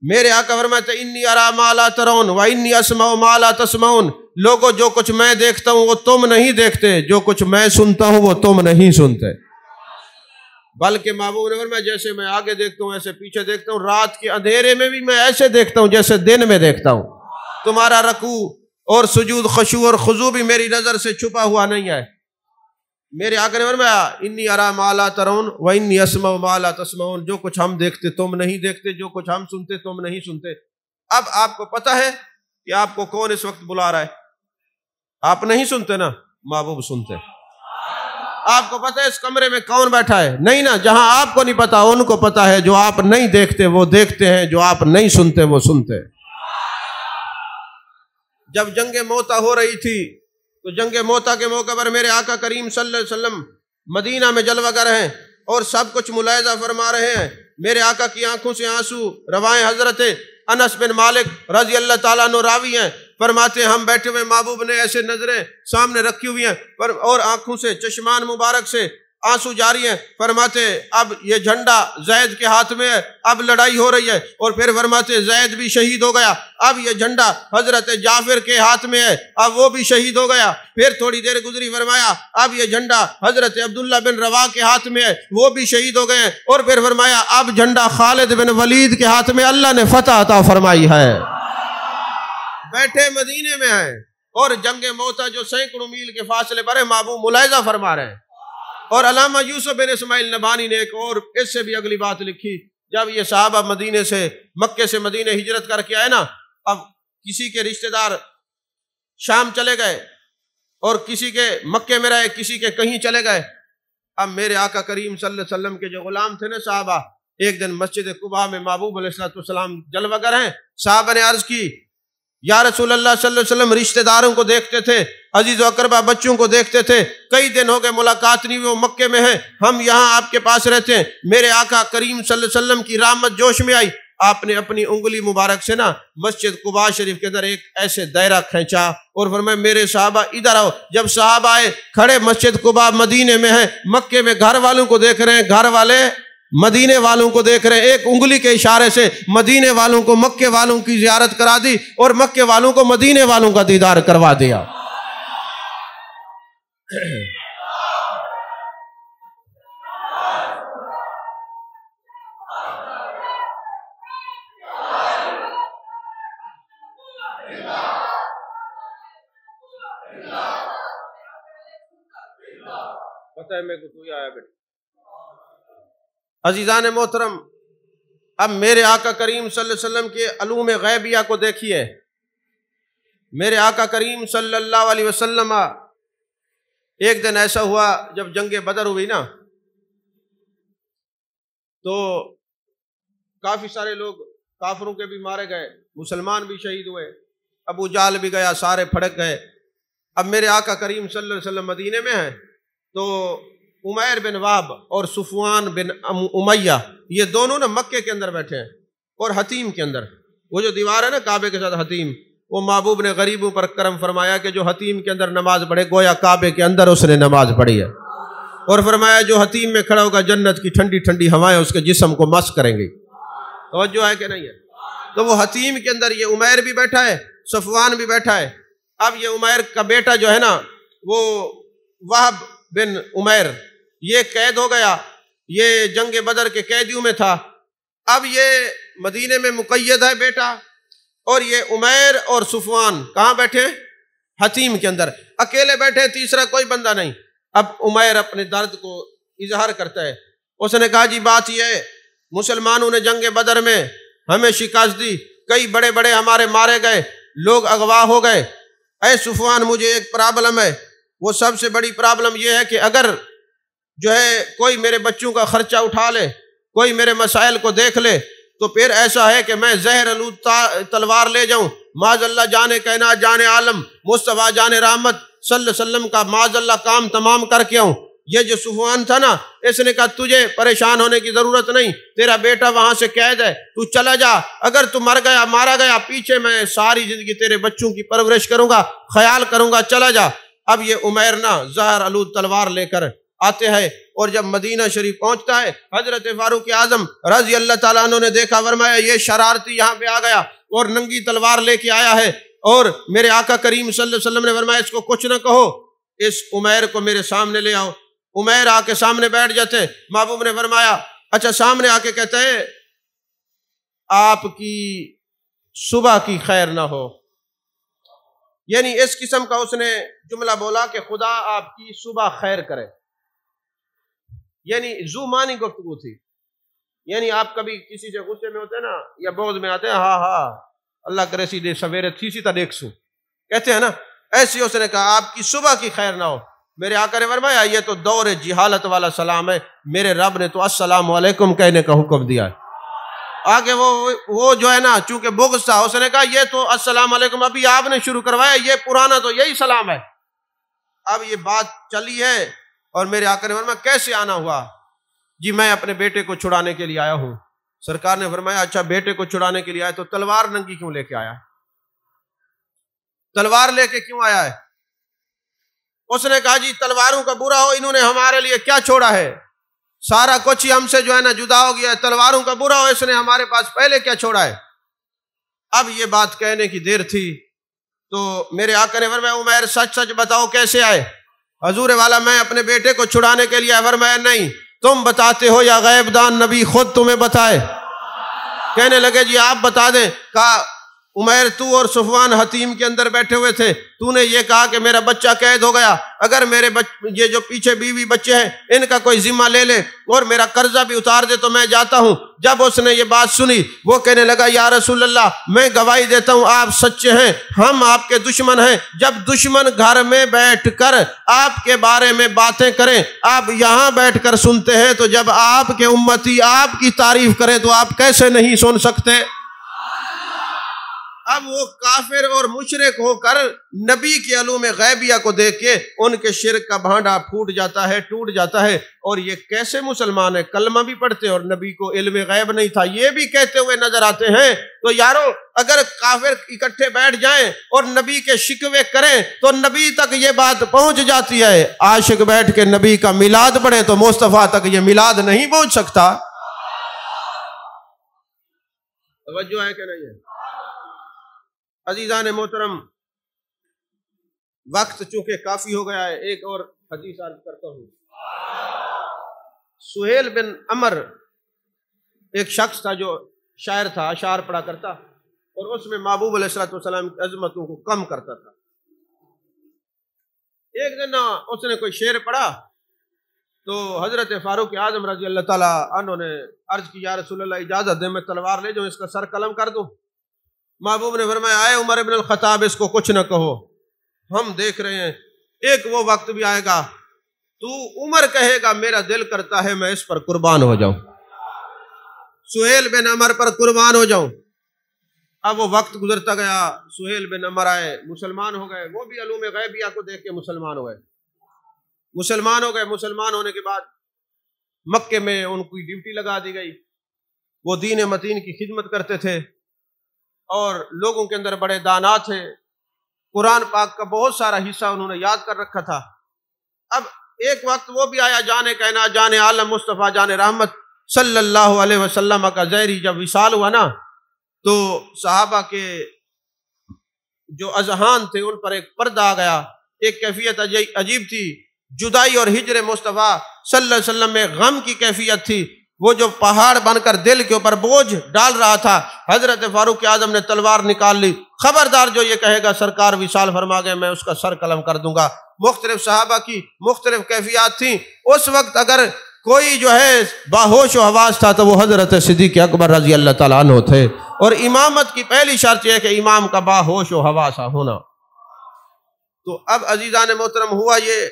میرے آقا فرماتے انی ارا ما لا ترون و انی اسمع ما لا تسمعون۔ لوگوں جو کچھ میں دیکھتا ہوں وہ تم نہیں دیکھتے، جو کچھ میں سنتا ہوں وہ تم نہیں سنتے۔ بلکہ محبوب نے فرمایا جیسے میں آگے دیکھتا ہوں ایسے پیچھے دیکھتا ہوں، رات کے اندھیرے میں بھی میں ایسے دیکھتا ہوں جیسے دن میں دیکھتا ہوں۔ تمہارا رکوع اور سجود، خشوع اور خضوع بھی میری نظر سے چھپا ہوا نہیں ہے۔ میرے آقا نے فرمایا انی ارا ما لا ترون و انی اسمع ما لا تسمعون۔ جو کچھ ہم دیکھتے تم نہیں دیکھتے، جو کچھ ہم سنتے تم نہیں سنتے۔ اب آپ کو پتہ ہے کہ آپ کو کون اس وقت بلا رہا ہے؟ آپ نہیں سنتے نا، محبوب سنتے۔ آپ کو پتہ ہے اس کمرے میں کون بیٹھا ہے؟ نہیں نا، جہاں آپ کو نہیں پتا ان کو پتا ہے۔ جو آپ نہیں دیکھتے وہ دیکھتے ہیں، جو آپ نہیں سنتے وہ سنتے۔ جب جنگ موتا ہو رہی تھی تو جنگ موتا کے موقع پر میرے آقا کریم صلی اللہ علیہ وسلم مدینہ میں جلوہ گر ہیں اور سب کچھ ملاحظہ فرما رہے ہیں۔ میرے آقا کی آنکھوں سے آنسو روائیں۔ حضرت انس بن مالک رضی اللہ تعالیٰ عنہ راوی ہیں، فرماتے ہیں ہم بیٹھے ہوئے، محبوب نے ایسے نظریں سامنے رکھی ہوئی ہیں اور آنکھوں سے چشمان مبارک سے آنسو جاری ہیں۔ فرماتے اب یہ جھنڈا زید کے ہاتھ میں ہے، اب لڑائی ہو رہی ہے، اور پھر فرماتے زید بھی شہید ہو گیا، اب یہ جھنڈا حضرت جعفر کے ہاتھ میں ہے، اب وہ بھی شہید ہو گیا۔ پھر تھوڑی دیر گزری، فرمایا اب یہ جھنڈا حضرت عبداللہ بن رواح کے ہاتھ میں ہے، وہ بھی شہید ہو گئے ہیں، اور پھر فرمایا اب جھنڈا خالد بن ولید کے ہاتھ میں، اللہ نے فتح عطا فرمائی ہے۔ بیٹھے مدینے میں ہیں اور جنگ موتا جو سینکڑوں میل کے فاصلے پر ہے، محبوب ملاحظہ فرما رہے ہیں۔ اور علامہ یوسف بن اسماعیل نبہانی نے ایک اور اس سے بھی اگلی بات لکھی، جب یہ صحابہ مدینے سے مکے سے مدینے ہجرت کر کے آئے نا، اب کسی کے رشتہ دار شام چلے گئے اور کسی کے مکے میں رہے، کسی کے کہیں چلے گئے۔ اب میرے آقا کریم صلی اللہ علیہ وسلم کے جو غلام تھے نا صحابہ، ایک دن مسجد قباء میں محبوب علیہ السلام جلوہ گر ہیں، صحابہ نے عرض کی یا رسول اللہ صلی اللہ علیہ وسلم رشتہ داروں کو دیکھتے تھے، عزیز و اقربا بچوں کو دیکھتے تھے، کئی دن ہو گئے ملاقات نہیں ہوئی، وہ مکے میں ہیں، ہم یہاں آپ کے پاس رہتے ہیں۔ میرے آقا کریم صلی اللہ علیہ وسلم کی رحمت جوش میں آئی، آپ نے اپنی انگلی مبارک سے نا مسجد قباء شریف کے اندر ایک ایسے دائرہ کھینچا اور فرمایا میرے صحابہ ادھر آؤ۔ جب صحابہ آئے کھڑے، مسجد قباء مدینے میں ہیں، مکے میں گھر والوں کو دیکھ رہے ہیں، گھر والے مدینے والوں کو دیکھ رہے ہیں، ایک انگلی کے اشارے سے مدینے والوں کو مکے والوں کی زیارت کرا دی اور مکے والوں کو مدینے والوں کا دیدار کروا دیا۔ پتہ ہے میرے کو تو ہی آیا بیٹا۔ عزیزان محترم، اب میرے آقا کریم صلی اللہ علیہ وسلم کے علوم غیبیہ کو دیکھیے۔ میرے آقا کریم صلی اللہ علیہ وسلم ایک دن ایسا ہوا جب جنگ بدر ہوئی نا، تو کافی سارے لوگ کافروں کے بھی مارے گئے، مسلمان بھی شہید ہوئے، ابو جہل بھی گیا، سارے پھڑک گئے۔ اب میرے آقا کریم صلی اللہ علیہ وسلم مدینے میں ہیں، تو عمیر بن وہب اور صفوان بن امیہ یہ دونوں نا مکے کے اندر بیٹھے ہیں، اور حتیم کے اندر، وہ جو دیوار ہے نا کعبے کے ساتھ حتیم، وہ محبوب نے غریبوں پر کرم فرمایا کہ جو حتیم کے اندر نماز پڑھے گویا کعبے کے اندر اس نے نماز پڑھی ہے، اور فرمایا جو حتیم میں کھڑا ہوگا جنت کی ٹھنڈی ٹھنڈی ہوائیں اس کے جسم کو مس کریں گی۔ توجہ ہے کہ نہیں ہے؟ تو وہ حتیم کے اندر یہ عمیر بھی بیٹھا ہے، صفوان بھی بیٹھا ہے۔ اب یہ عمیر کا بیٹا جو ہے نا وہ وہب بن عمیر، یہ قید ہو گیا، یہ جنگ بدر کے قیدیوں میں تھا۔ اب یہ مدینے میں مقید ہے بیٹا، اور یہ عمیر اور صفوان کہاں بیٹھے ہیں؟ حتیم کے اندر، اکیلے بیٹھے، تیسرا کوئی بندہ نہیں۔ اب عمیر اپنے درد کو اظہار کرتا ہے، اس نے کہا جی بات یہ ہے، مسلمانوں نے جنگ بدر میں ہمیں شکست دی، کئی بڑے بڑے ہمارے مارے گئے، لوگ اغوا ہو گئے۔ اے صفوان مجھے ایک پرابلم ہے، وہ سب سے بڑی پرابلم یہ ہے کہ اگر جو ہے کوئی میرے بچوں کا خرچہ اٹھا لے، کوئی میرے مسائل کو دیکھ لے، تو پھر ایسا ہے کہ میں زہر آلود تلوار لے جاؤں، معاذ اللہ جان کائنات جان عالم مصطفیٰ جان رحمت صلی اللہ علیہ وسلم کا معاذ اللہ کام تمام کر کے آؤں۔ یہ جو صفوان تھا نا، اس نے کہا تجھے پریشان ہونے کی ضرورت نہیں، تیرا بیٹا وہاں سے قید ہے، تو چلا جا، اگر تو مر گیا مارا گیا پیچھے میں ساری زندگی تیرے بچوں کی پرورش کروں گا، خیال کروں گا، چلا جا۔ اب یہ عمیر نا زہر آلود تلوار لے کر آتے ہیں، اور جب مدینہ شریف پہنچتا ہے حضرت فاروق اعظم رضی اللہ تعالیٰ عنہ نے دیکھا، فرمایا یہ شرارتی یہاں پہ آ گیا اور ننگی تلوار لے کے آیا ہے، اور میرے آقا کریم صلی اللہ علیہ وسلم نے فرمایا اس کو کچھ نہ کہو، اس عمیر کو میرے سامنے لے آؤ۔ عمیر آ کے سامنے بیٹھ جاتے، محبوب نے فرمایا اچھا، سامنے آ کے کہتے ہیں آپ کی صبح کی خیر نہ ہو، یعنی اس قسم کا اس نے جملہ بولا کہ خدا آپ کی صبح خیر کرے، یعنی ذو معنی گفتگو تھی۔ یعنی آپ کبھی کسی سے غصے میں ہوتے ہیں نا یا بغض میں آتے ہیں، ہاں ہاں اللہ کرے سیدھے سویرے تھی سی تا دیکھ سو، کہتے ہیں نا، ایسی اس نے کہا آپ کی صبح کی خیر نہ ہو۔ میرے آقا نے فرمایا یہ تو دور جہالت والا سلام ہے، میرے رب نے تو السلام علیکم کہنے کا حکم دیا ہے۔ آگے وہ جو ہے نا چونکہ بغض تھا، اس نے کہا یہ تو السلام علیکم ابھی آپ نے شروع کروایا، یہ پرانا تو یہی سلام ہے۔ اب یہ بات چلی ہے، اور میرے آقا نے فرمایا کیسے آنا ہوا؟ جی میں اپنے بیٹے کو چھڑانے کے لیے آیا ہوں۔ سرکار نے فرمایا اچھا بیٹے کو چھڑانے کے لیے آیا تو تلوار ننگی کیوں لے کے آیا؟ تلوار لے کے کیوں آیا ہے؟ اس نے کہا جی تلواروں کا برا ہو، انہوں نے ہمارے لیے کیا چھوڑا ہے؟ سارا کچھ ہی ہم سے جو ہے نا جدا ہو گیا ہے، تلواروں کا برا ہو، اس نے ہمارے پاس پہلے کیا چھوڑا ہے؟ اب یہ بات کہنے کی دیر تھی تو میرے آقا نے فرمایا عمیر سچ سچ بتاؤ کیسے آئے؟ حضور والا میں اپنے بیٹے کو چھڑانے کے لیے آیا۔ فرمایا نہیں، تم بتاتے ہو یا غیب دان نبی خود تمہیں بتائے؟ کہنے لگے جی آپ بتا دیں۔ کہا عمیر تو اور صفوان حتیم کے اندر بیٹھے ہوئے تھے، تو نے یہ کہا کہ میرا بچہ قید ہو گیا، اگر میرے یہ جو پیچھے بیوی بچے ہیں ان کا کوئی ذمہ لے لے اور میرا قرضہ بھی اتار دے تو میں جاتا ہوں۔ جب اس نے یہ بات سنی وہ کہنے لگا یا رسول اللہ میں گواہی دیتا ہوں آپ سچے ہیں، ہم آپ کے دشمن ہیں۔ جب دشمن گھر میں بیٹھ کر آپ کے بارے میں باتیں کریں، آپ یہاں بیٹھ کر سنتے ہیں، تو جب آپ کے امتی آپ کی تعریف کریں تو آپ کیسے نہیں سن سکتے؟ اب وہ کافر اور مشرک ہو کر نبی کے علوم غیبیہ کو دیکھ کے ان کے شرک کا بھانڈا پھوٹ جاتا ہے، ٹوٹ جاتا ہے، اور یہ کیسے مسلمان ہے؟ کلمہ بھی پڑھتے اور نبی کو علم غیب نہیں تھا یہ بھی کہتے ہوئے نظر آتے ہیں۔ تو یارو اگر کافر اکٹھے بیٹھ جائیں اور نبی کے شکوے کریں تو نبی تک یہ بات پہنچ جاتی ہے۔ عاشق بیٹھ کے نبی کا میلاد پڑھیں تو مصطفیٰ تک یہ میلاد نہیں پہنچ سکتا۔ توجہ ہے کہ نہیں ہے؟ عزیزان محترم، وقت چونکہ کافی ہو گیا ہے، ایک اور حدیث عرض کرتا ہوں۔ سہیل بن عمر ایک شخص تھا جو شاعر تھا، اشعار پڑھا کرتا اور اس میں محبوب علیہ الصلوۃ والسلام کی عظمتوں کو کم کرتا تھا۔ ایک دن اس نے کوئی شعر پڑھا تو حضرت فاروق اعظم رضی اللہ تعالیٰ عنہ نے عرض کی یا رسول اللہ اجازت دیں میں تلوار لے جاؤں اس کا سر قلم کر دوں. محبوب نے فرمایا اے عمر ابن الخطاب اس کو کچھ نہ کہو، ہم دیکھ رہے ہیں ایک وہ وقت بھی آئے گا تو عمر کہے گا میرا دل کرتا ہے میں اس پر قربان ہو جاؤں، سہیل بن عمر پر قربان ہو جاؤں. اب وہ وقت گزرتا گیا، سہیل بن عمر آئے، مسلمان ہو گئے، وہ بھی علوم غیبیہ کو دیکھ کے مسلمان ہو گئے. مسلمان ہونے کے بعد مکے میں ان کی ڈیوٹی لگا دی گئی. وہ دین متین کی خدمت کرتے تھے اور لوگوں کے اندر بڑے دانا تھے. قرآن پاک کا بہت سارا حصہ انہوں نے یاد کر رکھا تھا. اب ایک وقت وہ بھی آیا جان کائنات جان عالم مصطفیٰ جان رحمت صلی اللہ علیہ وسلم کا ظہری جب وصال ہوا نا تو صحابہ کے جو اذہان تھے ان پر ایک پردہ آ گیا. ایک کیفیت عجیب تھی، جدائی اور ہجر مصطفیٰ صلی اللہ علیہ وسلم میں غم کی کیفیت تھی. وہ جو پہاڑ بن کر دل کے اوپر بوجھ ڈال رہا تھا، حضرت فاروق اعظم نے تلوار نکال لی. خبردار جو یہ کہے گا سرکار وصال فرما گئے میں اس کا سر قلم کر دوں گا. مختلف صحابہ کی مختلف کیفیات تھیں. اس وقت اگر کوئی جو ہے باہوش و حواس تھا تو وہ حضرت صدیق اکبر رضی اللہ تعالیٰ عنہ تھے. اور امامت کی پہلی شرط یہ ہے کہ امام کا باہوش و حواس ہونا. تو اب عزیزان محترم ہوا یہ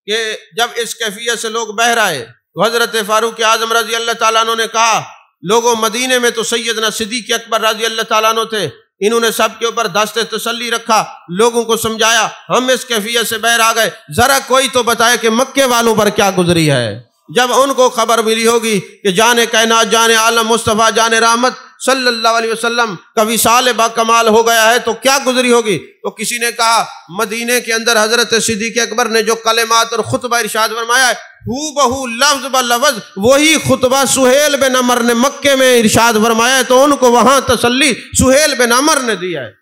کہ جب اس کیفیت سے لوگ بہر آئے تو حضرت فاروق اعظم رضی اللہ تعالیٰ عنہ نے کہا لوگوں مدینے میں تو سیدنا صدیق اکبر رضی اللہ تعالیٰ عنہ تھے، انہوں نے سب کے اوپر دست تسلی رکھا، لوگوں کو سمجھایا، ہم اس کیفیت سے بہر آ گئے، ذرا کوئی تو بتائے کہ مکے والوں پر کیا گزری ہے. جب ان کو خبر ملی ہوگی کہ جان کائنات جان عالم مصطفیٰ جان رحمت صلی اللہ علیہ وسلم کا وصال با کمال ہو گیا ہے تو کیا گزری ہوگی. تو کسی نے کہا مدینے کے اندر حضرت صدیق اکبر نے جو کلمات اور خطبہ ارشاد فرمایا ہے ہو بہو لفظ بلفظ وہی خطبہ سہیل بن عمر نے مکے میں ارشاد فرمایا ہے، تو ان کو وہاں تسلی سہیل بن عمر نے دیا ہے.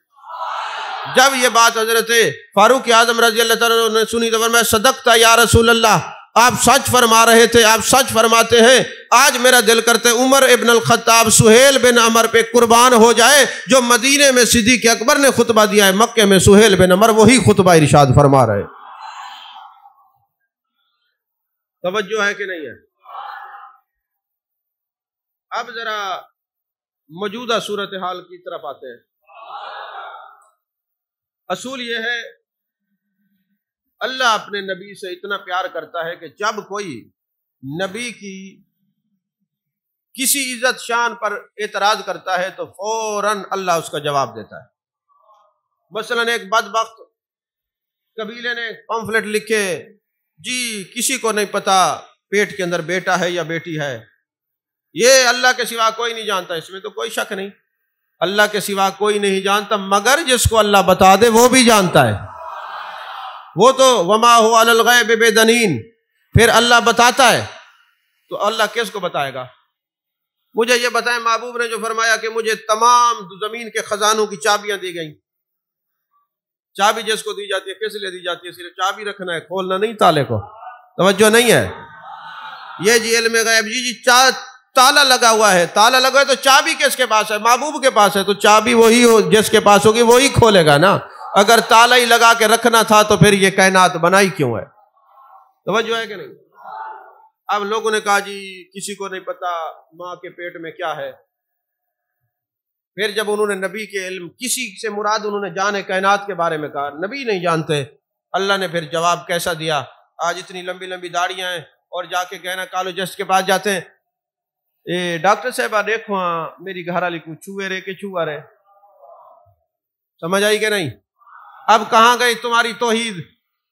جب یہ بات حضرت فاروق اعظم رضی اللہ تعالیٰ نے سنی تو فرمایا صدقتا یا رسول اللہ، آپ سچ فرما رہے تھے، آپ سچ فرماتے ہیں. آج میرا دل کرتے عمر ابن الخطاب سہیل بن عمر پہ قربان ہو جائے جو مدینے میں صدیق اکبر نے خطبہ دیا ہے، مکے میں سہیل بن عمر وہی خطبہ ارشاد فرما رہے. توجہ ہے کہ نہیں ہے؟ اب ذرا موجودہ صورتحال کی طرف آتے ہیں. اصول یہ ہے اللہ اپنے نبی سے اتنا پیار کرتا ہے کہ جب کوئی نبی کی کسی عزت شان پر اعتراض کرتا ہے تو فوراً اللہ اس کا جواب دیتا ہے. مثلاً ایک بدبخت قبیلے نے پمفلٹ لکھے، جی کسی کو نہیں پتا پیٹ کے اندر بیٹا ہے یا بیٹی ہے، یہ اللہ کے سوا کوئی نہیں جانتا. اس میں تو کوئی شک نہیں، اللہ کے سوا کوئی نہیں جانتا، مگر جس کو اللہ بتا دے وہ بھی جانتا ہے. وہ تو وما هو علی الغیب بدنین، پھر اللہ بتاتا ہے تو اللہ کس کو بتائے گا؟ مجھے یہ بتائیں، محبوب نے جو فرمایا کہ مجھے تمام زمین کے خزانوں کی چابیاں دی گئیں. چابی جس کو دی جاتی ہے کس لیے دی جاتی ہے؟ صرف چابی رکھنا ہے، کھولنا نہیں تالے کو. توجہ نہیں ہے؟ یہ جی علم غیب، جی تالا لگا ہوا ہے، تالا لگا ہے تو چابی کس کے پاس ہے؟ محبوب کے پاس ہے. تو چابی وہی ہو جس کے پاس ہوگی وہی کھولے گا نا. اگر تالا ہی لگا کے رکھنا تھا تو پھر یہ کائنات بنائی کیوں ہے؟ توجہ ہے کہ نہیں؟ اب لوگوں نے کہا جی کسی کو نہیں پتا ماں کے پیٹ میں کیا ہے. پھر جب انہوں نے نبی کے علم کسی سے مراد انہوں نے جان کائنات کے بارے میں کہا، نبی نہیں جانتے. اللہ نے پھر جواب کیسا دیا؟ آج اتنی لمبی لمبی داڑیاں ہیں اور جا کے کہنا کالوجسٹ کے پاس جاتے ہیں، اے ڈاکٹر صاحبہ دیکھو ہاں میری گھر والی کو چوہے رے کے چوہا رہے. سمجھ آئی کہ نہیں؟ اب کہاں گئی تمہاری توحید؟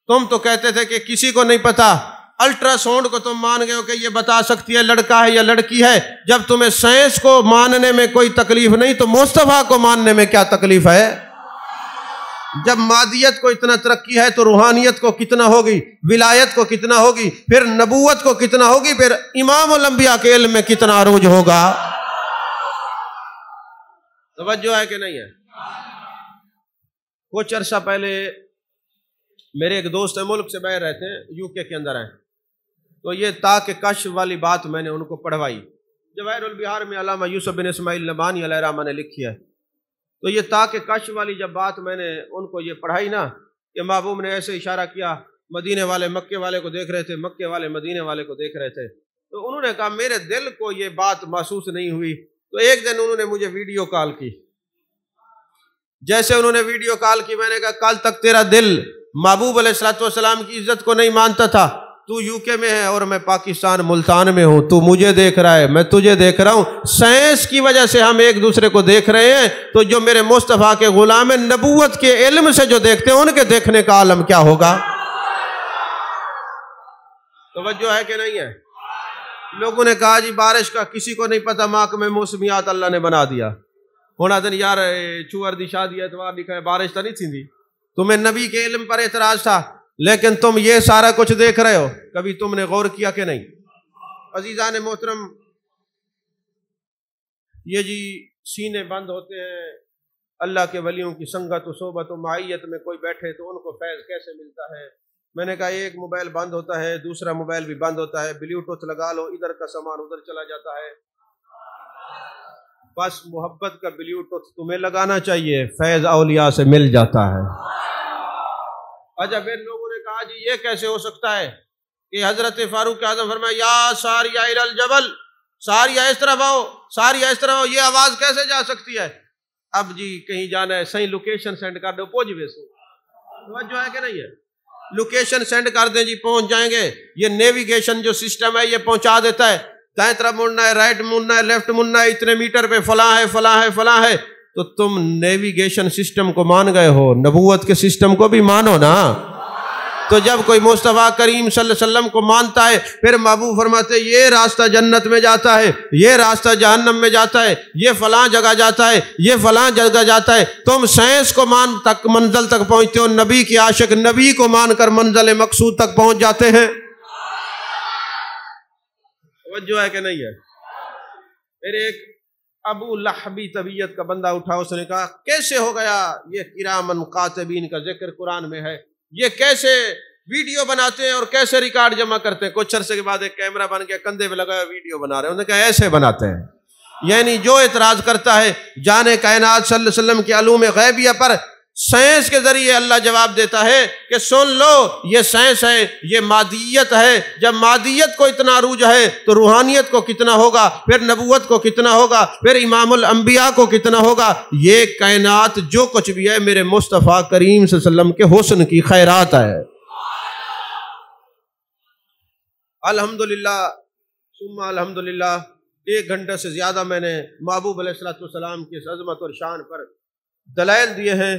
تم تو کہتے تھے کہ کسی کو نہیں پتا. الٹرا ساؤنڈ کو تم مان گئے ہو کہ یہ بتا سکتی ہے لڑکا ہے یا لڑکی ہے. جب تمہیں سائنس کو ماننے میں کوئی تکلیف نہیں تو مصطفیٰ کو ماننے میں کیا تکلیف ہے؟ جب مادیت کو اتنا ترقی ہے تو روحانیت کو کتنا ہوگی، ولایت کو کتنا ہوگی، پھر نبوت کو کتنا ہوگی، پھر امام الانبیاء کے علم میں کتنا عروج ہوگا. توجہ ہے کہ نہیں ہے؟ کچھ عرصہ پہلے میرے ایک دوست ہیں، ملک سے باہر رہتے ہیں، یو کے اندر ہیں، تو یہ تا کہ کشف والی بات میں نے ان کو پڑھوائی. جواہر البحار میں علامہ یوسف بن اسماعیل نبانی علیہ الرحمہ نے لکھی ہے. تو یہ تا کہ کشف والی جب بات میں نے ان کو یہ پڑھائی نا، کہ محبوب نے ایسے اشارہ کیا، مدینے والے مکے والے کو دیکھ رہے تھے، مکے والے مدینے والے کو دیکھ رہے تھے، تو انہوں نے کہا میرے دل کو یہ بات محسوس نہیں ہوئی۔ تو ایک دن انہوں نے مجھے ویڈیو کال کی، جیسے انہوں نے ویڈیو کال کی، میں نے کہا کل تک تیرا دل محبوب علیہ الصلوۃ والسلام کی عزت کو نہیں مانتا تھا، تو یو کے میں ہے اور میں پاکستان ملتان میں ہوں، تو مجھے دیکھ رہا ہے، میں تجھے دیکھ رہا ہوں، سائنس کی وجہ سے ہم ایک دوسرے کو دیکھ رہے ہیں، تو جو میرے مصطفیٰ کے غلام نبوت کے علم سے جو دیکھتے ہیں ان کے دیکھنے کا عالم کیا ہوگا؟ توجہ ہے کہ نہیں ہے؟ لوگوں نے کہا جی بارش کا کسی کو نہیں پتا، محکمہ موسمیات اللہ نے بنا دیا، ہونا دن یار چوہر دی شادی اتوار لکھا ہے، بارش تو نہیں تھی دی، تمہیں نبی کے علم پر اعتراض تھا، لیکن تم یہ سارا کچھ دیکھ رہے ہو، کبھی تم نے غور کیا کہ نہیں؟ عزیزان محترم، یہ جی سینے بند ہوتے ہیں، اللہ کے ولیوں کی سنگت و صحبت و معیت میں کوئی بیٹھے تو ان کو فیض کیسے ملتا ہے؟ میں نے کہا ایک موبائل بند ہوتا ہے، دوسرا موبائل بھی بند ہوتا ہے، بلیوٹوتھ لگا لو، ادھر کا سامان ادھر چلا جاتا ہے، بس محبت کا بلیوٹوتھ تمہیں لگانا چاہیے، فیض اولیاء سے مل جاتا ہے۔ اچھا پھر لوگوں نے کہا جی یہ کیسے ہو سکتا ہے کہ حضرت فاروق اعظم فرمایا یا ساریہ الی الجبل، ساریہ اس طرف آؤ، ساریہ اس طرف آؤ، یہ آواز کیسے جا سکتی ہے؟ اب جی کہیں جانا ہے صحیح لوکیشن سینڈ کر دو، پہنچ گئے سو، توجہ ہے کہ نہیں ہے؟ لوکیشن سینڈ کر دیں جی پہنچ جائیں گے، یہ نیویگیشن جو سسٹم ہے یہ پہنچا دیتا ہے، دائیں طرف مڑنا ہے، رائٹ مڑنا ہے، لیفٹ مڑنا ہے، اتنے میٹر پہ فلاں ہے فلاں ہے فلاں ہے، تو تم نیویگیشن سسٹم کو مان گئے ہو، نبوت کے سسٹم کو بھی مانو نا۔ تو جب کوئی مصطفیٰ کریم صلی اللہ علیہ وسلم کو مانتا ہے، پھر محبوب فرماتے یہ راستہ جنت میں جاتا ہے، یہ راستہ جہنم میں جاتا ہے، یہ فلاں جگہ جاتا ہے، یہ فلاں جگہ جاتا ہے، تم سائنس کو مان تک منزل تک پہنچتے ہو، نبی کی عاشق نبی کو مان کر منزل مقصود تک پہنچ جاتے ہیں۔ توجہ ہے کہ نہیں ہے؟ پھر ایک ابو لہبی طبیعت کا بندہ اٹھا، اس نے کہا کیسے ہو گیا یہ کرامن کاتبین کا ذکر قرآن میں ہے، یہ کیسے ویڈیو بناتے ہیں اور کیسے ریکارڈ جمع کرتے ہیں؟ کچھ عرصے کے بعد ایک کیمرہ بن کے کندھے پہ لگایا ویڈیو بنا رہے ہیں، انہوں نے کہا ایسے بناتے ہیں۔ یعنی جو اعتراض کرتا ہے جان کائنات صلی اللہ علیہ وسلم کے علوم غیبیہ پر، سائنس کے ذریعے اللہ جواب دیتا ہے کہ سن لو یہ سائنس ہے، یہ مادیت ہے، جب مادیت کو اتنا عروج ہے تو روحانیت کو کتنا ہوگا، پھر نبوت کو کتنا ہوگا، پھر امام الانبیاء کو کتنا ہوگا۔ یہ کائنات جو کچھ بھی ہے میرے مصطفیٰ کریم صلی اللہ علیہ وسلم کے حسن کی خیرات ہے۔ الحمدللہ ثم الحمدللہ 1 گھنٹے سے زیادہ میں نے محبوب علیہ الصلوۃ والسلام کی اس عظمت اور شان پر دلائل دیے ہیں۔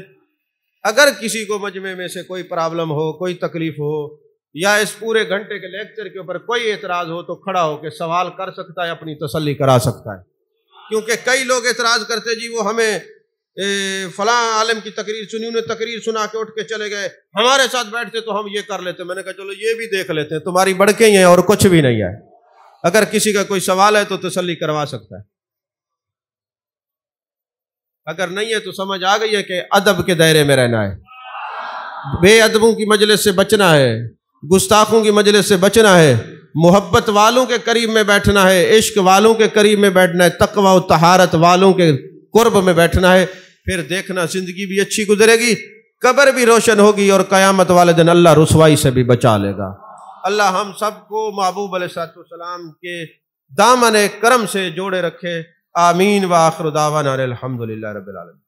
اگر کسی کو مجمع میں سے کوئی پرابلم ہو، کوئی تکلیف ہو، یا اس پورے گھنٹے کے لیکچر کے اوپر کوئی اعتراض ہو تو کھڑا ہو کے سوال کر سکتا ہے، اپنی تسلی کرا سکتا ہے۔ کیونکہ کئی لوگ اعتراض کرتے جی وہ ہمیں فلاں عالم کی تقریر سنی، انہیں تقریر سنا کے اٹھ کے چلے گئے، ہمارے ساتھ بیٹھتے تو ہم یہ کر لیتے۔ میں نے کہا چلو یہ بھی دیکھ لیتے ہیں، تمہاری بڑکیں ہی ہیں اور کچھ بھی نہیں ہے۔ اگر کسی کا کوئی سوال ہے تو تسلی کروا سکتا ہے، اگر نہیں ہے تو سمجھ آ گئی ہے کہ ادب کے دائرے میں رہنا ہے، بے ادبوں کی مجلس سے بچنا ہے، گستاخوں کی مجلس سے بچنا ہے، محبت والوں کے قریب میں بیٹھنا ہے، عشق والوں کے قریب میں بیٹھنا ہے، تقوی و طہارت والوں کے قرب میں بیٹھنا ہے۔ پھر دیکھنا زندگی بھی اچھی گزرے گی، قبر بھی روشن ہوگی، اور قیامت والے دن اللہ رسوائی سے بھی بچا لے گا۔ اللہ ہم سب کو محبوب علیہ السلام کے دامن کرم سے جوڑے رکھے، آمین۔ وآخر دعوانا الحمدللہ رب العالمین۔